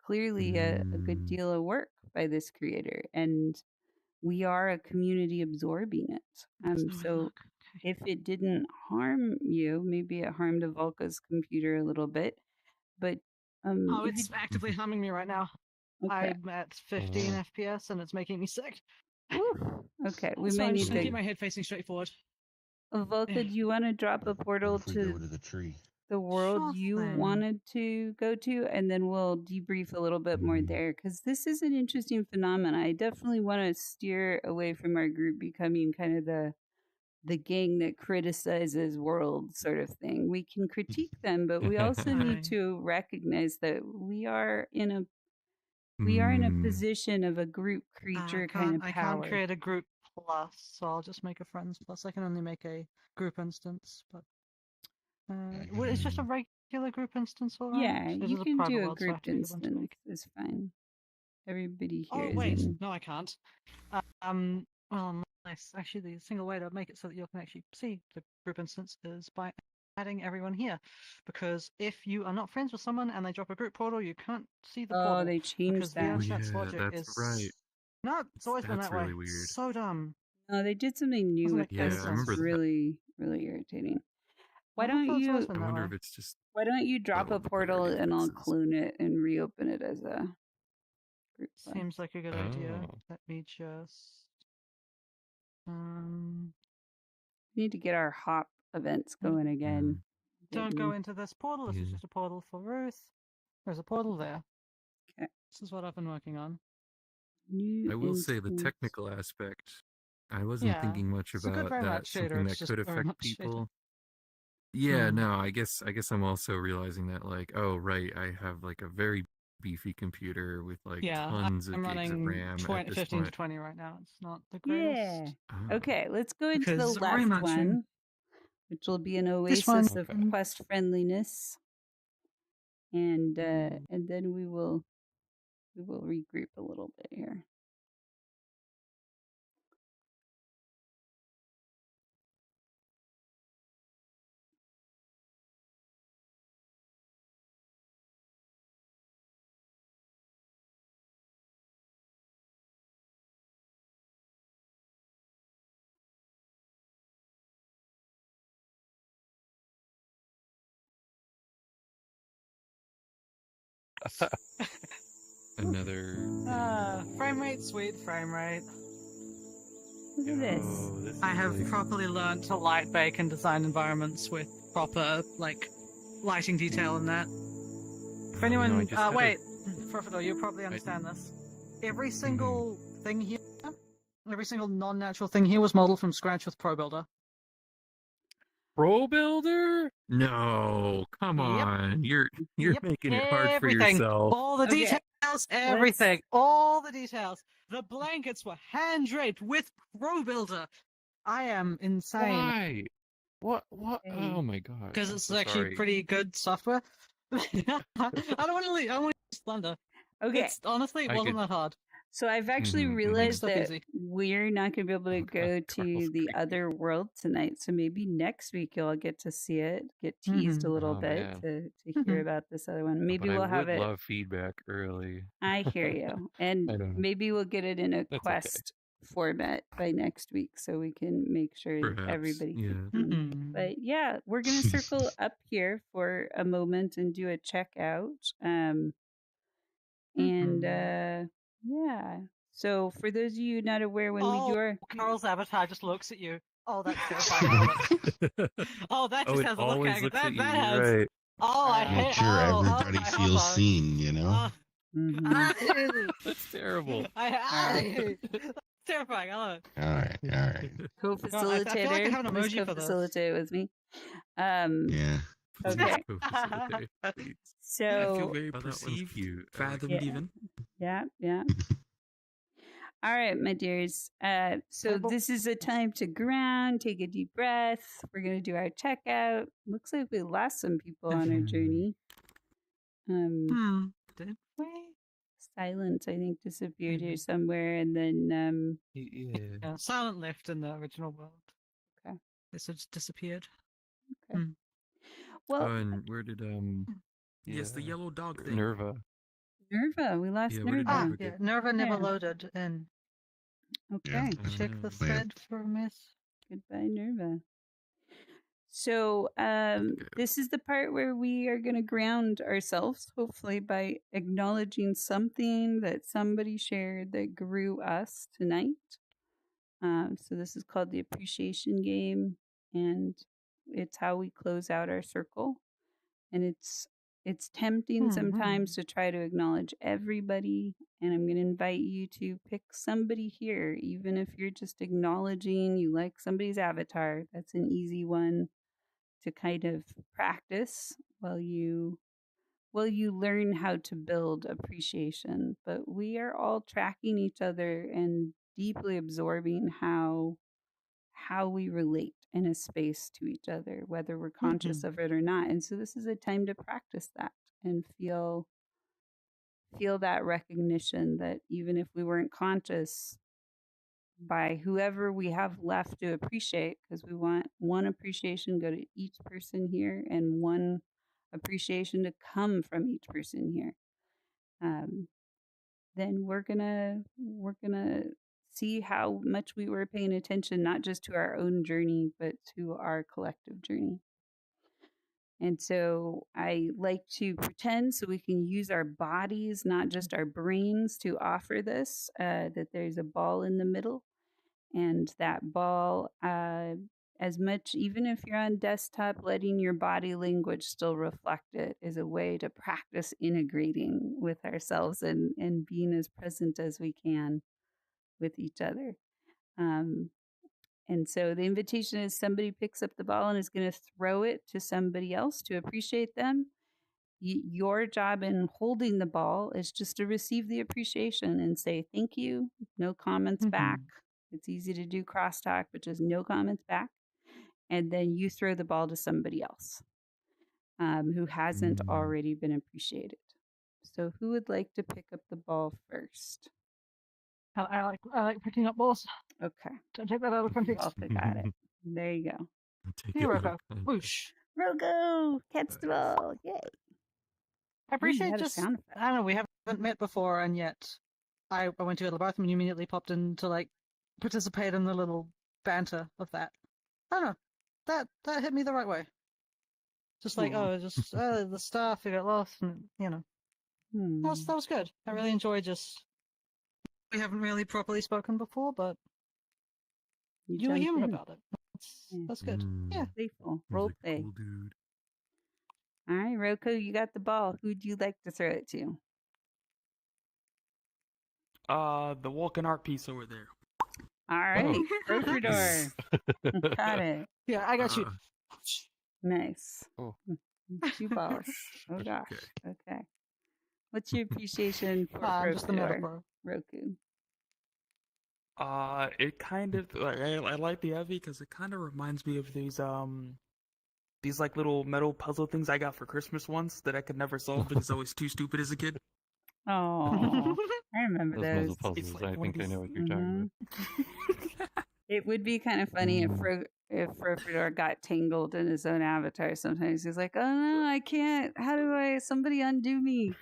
clearly a good deal of work by this creator, and we are a community absorbing it. So if it didn't harm you, maybe it harmed Volka's computer a little bit, but Oh, if it's actively harming me right now. Okay. I'm at 15 FPS and it's making me sick. Okay, we So might I'm need just gonna to. keep my head facing straight forward. Volka, do you want to drop a portal If we to go to the tree, the world Sure you thing. wanted to go to, and then we'll debrief a little bit more there, because this is an interesting phenomenon. I definitely want to steer away from our group becoming kind of the gang that criticizes world sort of thing. We can critique them, but we also need to recognize that we are in a position of a group creature kind of I power. can't create a group plus, so I'll just make a friends plus. I can only make a group instance, but it's just a regular group instance, all right? Yeah, It you is can private do a world, so I group have to make a bunch to instance. make. It's fine. Everybody here Oh is wait, in. no, I can't. Well, nice. Actually, the single way to make it so that you can actually see the group instance is by adding everyone here, because if you are not friends with someone and they drop a group portal, you can't see the portal. Oh, they changed that. VRChat's logic that's is right. no, it's always been That's that way. really weird. So dumb. No, they did something new Doesn't with make any this. I remember It's that. really, really irritating. Why don't It's always you been I that wonder way. if it's just why don't you drop a low portal priority and I'll fixes. clone it and reopen it as a group one? Seems like a good idea. Oh. Let me just. We need to get our hop events going again. Don't go Getting- into this portal. This is Yeah. just a portal for Ruth. There's a portal there. Okay. This is what I've been working on. New I will say the instance. technical aspect. I wasn't Yeah, thinking much it's a good about very that. much shader. Something It's that just could very affect much shader. people. Yeah, Hmm. no, I guess I'm also realizing that, like, oh right, I have like a very beefy computer with like Yeah, tons of I'm gigs of running RAM at this 15 to point. 20 right now. It's not the greatest. Yeah. Oh. Okay, let's go into the Because very left much in- one, which will be an This one. oasis of quest friendliness, and then we will regroup a little bit here. Another Frame rate, sweet frame rate. Look at this. Oh, this I is have like- properly learned to light bake and design environments with proper like lighting detail and that. If anyone, I just had a- wait, Professor, you probably understand this. Every single thing here, every single non-natural thing here was modeled from scratch with Pro Builder. Pro Builder? No, come Yep. on. You're Yep, making it hard for everything. yourself. All the Okay, details, everything, all the details. The blankets were hand draped with Pro Builder. I am insane Why? What? Hey. Oh my god. because I'm it's so actually sorry. pretty good software. I don't want to leave. I don't want to use Splendor. Okay, It's honestly, it I wasn't could- that hard. so I've actually Mhm, mhm. realized Stuff that easy. we're not going to be able to Oh, go God, to Carl's the creepy. other world tonight. So maybe next week you'll get to see it, get teased a little Oh, bit man. to hear about this other one. Maybe But I we'll have would it. love feedback early. I hear you, and I don't know. maybe we'll get it in a That's okay. quest format by next week, so we can make sure Perhaps. everybody Yeah. can come. Mhm. But yeah, we're gonna circle up here for a moment and do a checkout. And yeah. So for those of you not aware, when we do our Carl's avatar just looks at you. Oh, that's terrifying. I love it. Oh, that Oh, just it has a look always at it. looks That at you. that You're has. right. Oh, I Make hate. Sure, oh, everybody my feels avatar. seen, you know? Mhm. That's terrible. That's terrifying. I love it. All right, all right. co-facilitator. I feel like I have an Please emoji for this. co-facilitate with me. Yeah. Okay. Co-facilitate, please. I So feel very Oh, that one's perceived, cute. I like fathomed Yeah. even. yeah. All right, my dears. So Terrible. this is a time to ground, take a deep breath. We're gonna do our checkout. Looks like we lost some people on our journey. Did we? Silence, I think, disappeared here Mhm. somewhere, and then Yeah. Yeah, Silent left in the original world. Okay. This just disappeared. well, Oh, and where did Yes, the yeah, yellow dog thing. Nerva? Nerva, we lost Yeah, where did Nerva. Nerva Yeah, go? Nerva never Yeah. loaded in. Okay, Yeah. Check Oh, the no. thread for a miss. goodbye, Nerva. So this is the part where we are going to ground ourselves, hopefully by acknowledging something that somebody shared that grew us tonight. So this is called the appreciation game, and it's how we close out our circle. And it's tempting sometimes to try to acknowledge everybody, and I'm going to invite you to pick somebody here, even if you're just acknowledging you like somebody's avatar. That's an easy one to kind of practice while you learn how to build appreciation. But we are all tracking each other and deeply absorbing how we relate in a space to each other, whether we're conscious of it or not. And so this is a time to practice that and feel that recognition that even if we weren't conscious, by whoever we have left to appreciate, because we want one appreciation go to each person here and one appreciation to come from each person here. Then we're gonna see how much we were paying attention, not just to our own journey, but to our collective journey. And so I like to pretend so we can use our bodies, not just our brains, to offer this, that there's a ball in the middle. And that ball, as much, even if you're on desktop, letting your body language still reflect it is a way to practice integrating with ourselves and being as present as we can with each other. Um, and so the invitation is somebody picks up the ball and is going to throw it to somebody else to appreciate them. Your job in holding the ball is just to receive the appreciation and say thank you, no comments back. It's easy to do crosstalk, but just no comments back. And then you throw the ball to somebody else who hasn't already been appreciated. So who would like to pick up the ball first? I like picking up balls. Okay. Don't take that out of context. Walter got it. There you go. Take Here it we out go. of context. Whoosh. Rogo, catch the ball. Yay. I appreciate had a just, sound effect. I don't know, we haven't met before, and yet I went to go to the bathroom and you immediately popped in to, like, participate in the little banter of that. I don't know. That hit me the right way. Just like, the stuff, you got lost, and, you know. That was good. I really enjoyed just, we haven't really properly spoken before, but you were jumped human in. about it. That's good. Yeah. Playful. He's Role like a play. cool dude. All right, Roko, you got the ball. Who'd you like to throw it to? The walking art piece over there. All right, Oh. Profridor. Got it. Yeah, I got you. Nice. Oh. 2 balls. Oh gosh. Okay. Okay. What's your appreciation for I'm just the Profridor, metaphor. Roku? It kind of like I like the Evie because it kind of reminds me of these like little metal puzzle things I got for Christmas once that I could never solve because I was too stupid as a kid. Oh, I remember Those those. puzzles, It's like I one of think I these- know what you're talking about. It would be kind of funny if Profridor got tangled in his own avatar. Sometimes he's like, "Oh no, I can't. How do I? Somebody undo me."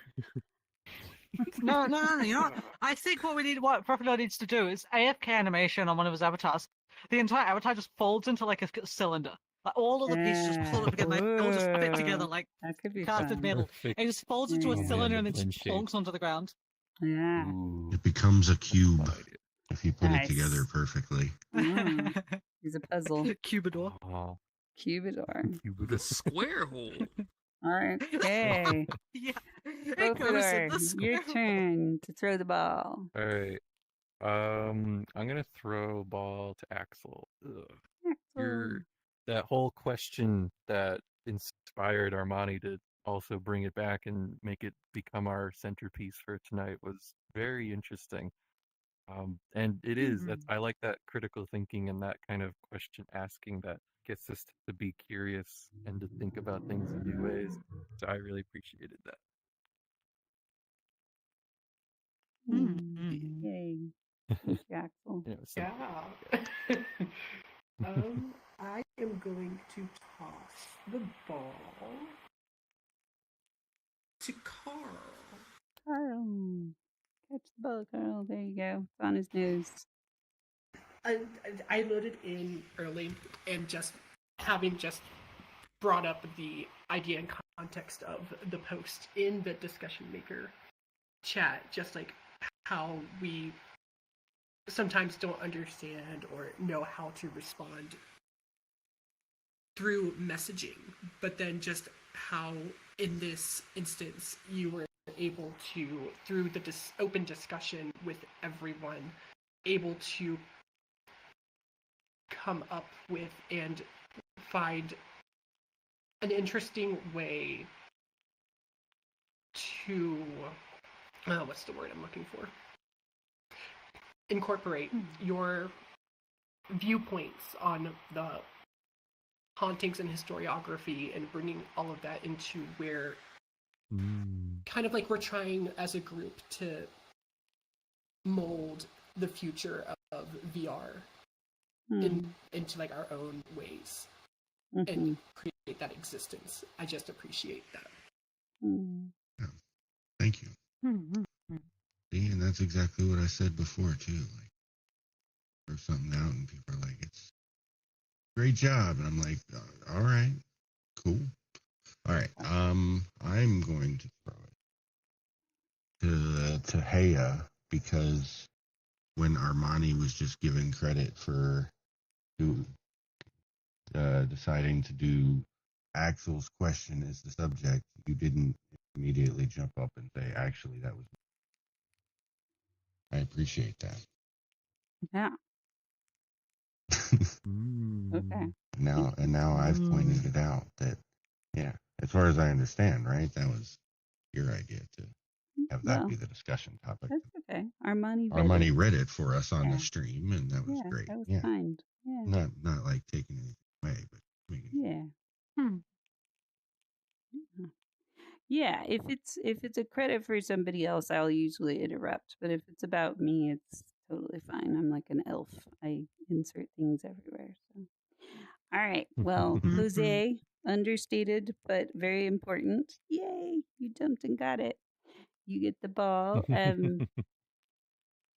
No, you know what? I think what Profilo needs to do is AFK animation on one of his avatars. The entire avatar just folds into like a cylinder. Like all of the pieces just pull up together. They all just fit together like That could be casted fun. metal. Perfect. And it just folds into Yeah. a Oh, man, cylinder the and then blend just plonks onto the ground. Yeah. Ooh, It becomes a cube fun idea. if you put Nice. it together perfectly. He's a puzzle. Cubador. Oh, Cubador. The square hole. All right. Okay. Yeah. It goes in Profridor, the your square. turn to throw the ball. all right. I'm gonna throw ball to Axel. Your that whole question that inspired Armani to also bring it back and make it become our centerpiece for tonight was very interesting. And it is. I like that critical thinking and that kind of question asking that gets us to be curious and to think about things in new ways. So I really appreciated that. Yay. Thank you, Axel. You know, some- Yeah. I am going to toss the ball to Carl. Carl. Catch the ball, Carl. There you go. It's on his nose. I loaded in early and just having brought up the idea and context of the post in the discussion maker chat, just like how we sometimes don't understand or know how to respond through messaging, but then just how in this instance you were able to, through the open discussion with everyone, able to come up with and find an interesting way to what's the word I'm looking for? Incorporate your viewpoints on the hauntings and historiography and bringing all of that into where kind of like we're trying as a group to mold the future of VR into like our own ways and create that existence. I just appreciate that. Yeah. Thank you. See, and that's exactly what I said before too. Like, throw something out and people are like, "It's a great job," and I'm like, "All right, cool." All right. I'm going to throw it to Haya because when Armani was just given credit for deciding to do Axel's question as the subject, you didn't immediately jump up and say, "Actually, that was." I appreciate that. Yeah. Okay. Mm. Now I've pointed it out that, yeah, as far as I understand, right, that was your idea to have that Well, be the discussion topic. that's okay. Armani Read it for us on Yeah. the stream, and that was Yeah, great. that was Yeah, kind. Yeah. not like taking anything away, but making Yeah. Hmm. Yeah, if it's a credit for somebody else, I'll usually interrupt. But if it's about me, it's totally fine. I'm like an elf. I insert things everywhere. So, all right. Well, Jose, understated but very important. Yay! You jumped and got it. You get the ball.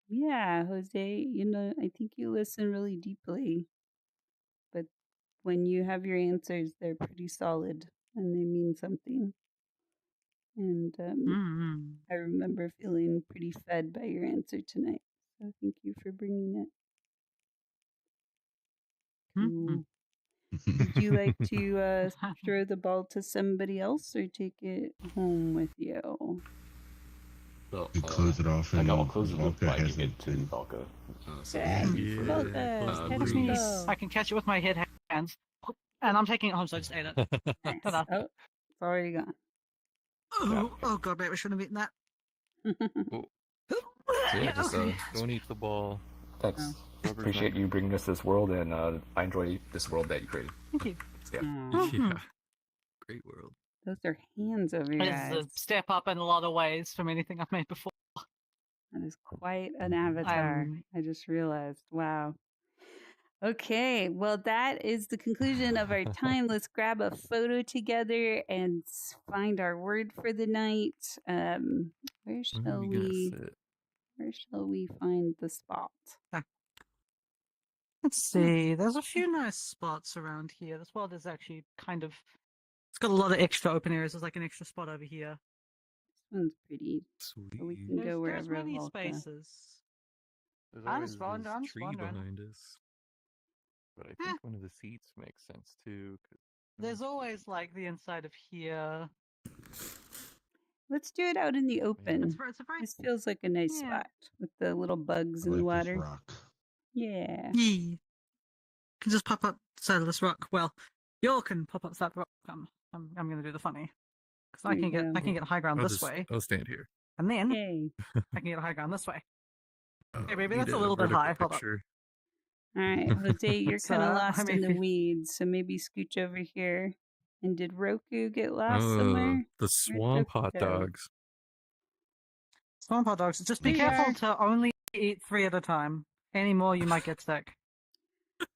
Yeah, Jose. I think you listen really deeply, but when you have your answers, they're pretty solid and they mean something. And I remember feeling pretty fed by your answer tonight. So thank you for bringing it. Cool. Would you like to throw the ball to somebody else or take it home with you? Well, You close it off, and I'll close it Volka by giving hasn't it to been. Valka. So Okay. thank you for Volka, catch bringing the us. ball. I can catch it with my head hands, and I'm taking it home, so I just ate it. Nice. Ta-da. Oh, it's already gone. Oh god, mate, we shouldn't have eaten that. Oh. So yeah, just don't eat the ball. Thanks. Oh. Appreciate you bringing us this world, and I enjoy this world that you created. Thank you. Yeah. Aw, Yeah. Great world. those are hands over your It is a eyes. step up in a lot of ways from anything I've made before. That is quite an avatar. I just realized. Wow. Okay, well, that is the conclusion of our time. Let's grab a photo together and find our word for the night. Where Where shall are we gonna we? sit? Where shall we find the spot? Let's see, there's a few nice spots around here. This world is actually kind of, it's got a lot of extra open areas. There's like an extra spot over here. This one's pretty. Sweet. So we can go There's wherever many Volta. spaces. There's I'm always just wondering, this I'm just tree wondering. behind us. But I think one of the seats makes sense too. There's always like the inside of here. Let's do it out in the open. It's a very This feels like a nice Yeah. spot with the little bugs I in the like this water. rock. Yeah. Yee. Can just pop up the side of this rock. Well, you all can pop up the side of the rock. I'm gonna do the funny because I There you can get high ground this way, I'll stand here. and then Yay. I can get high ground this way. Hey, maybe Need that's a little bit vertical high. Hold up. picture. All right, Jose, you're So, kind of I lost in the mean- weeds, so maybe scooch over here. And did Roku get lost somewhere? The swamp Roku hot go? dogs. Swamp hot dogs. Just be Here you careful are. to only eat 3 at a time. Any more, you might get sick.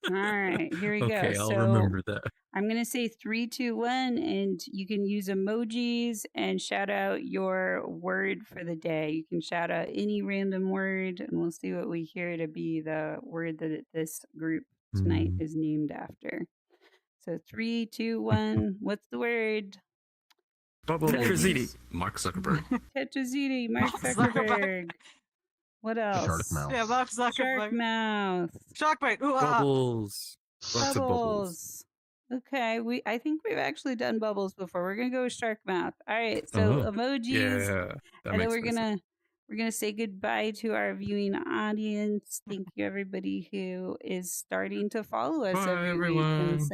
All right, here we Okay, go. I'll So remember that. I'm going to say 3, 2, 1, and you can use emojis and shout out your word for the day. You can shout out any random word, and we'll see what we hear to be the word that this group tonight is named after. So 3, 2, 1. What's the word? Bubble. Emojis. Mark Zuckerberg. Tetrazzini, Mark Mark Zuckerberg. Zuckerberg. What else? SharkMouth. Yeah, Mark Zuckerberg. SharkMouth. Sharkbait. Ooh, Bubbles. Lots of bubbles. Okay, I think we've actually done bubbles before. We're gonna go with Sharkmouth. All right, so emojis, Yeah, that and then makes sense. we're gonna say goodbye to our viewing audience. Thank you, everybody who is starting to follow us Bye, every week everyone. and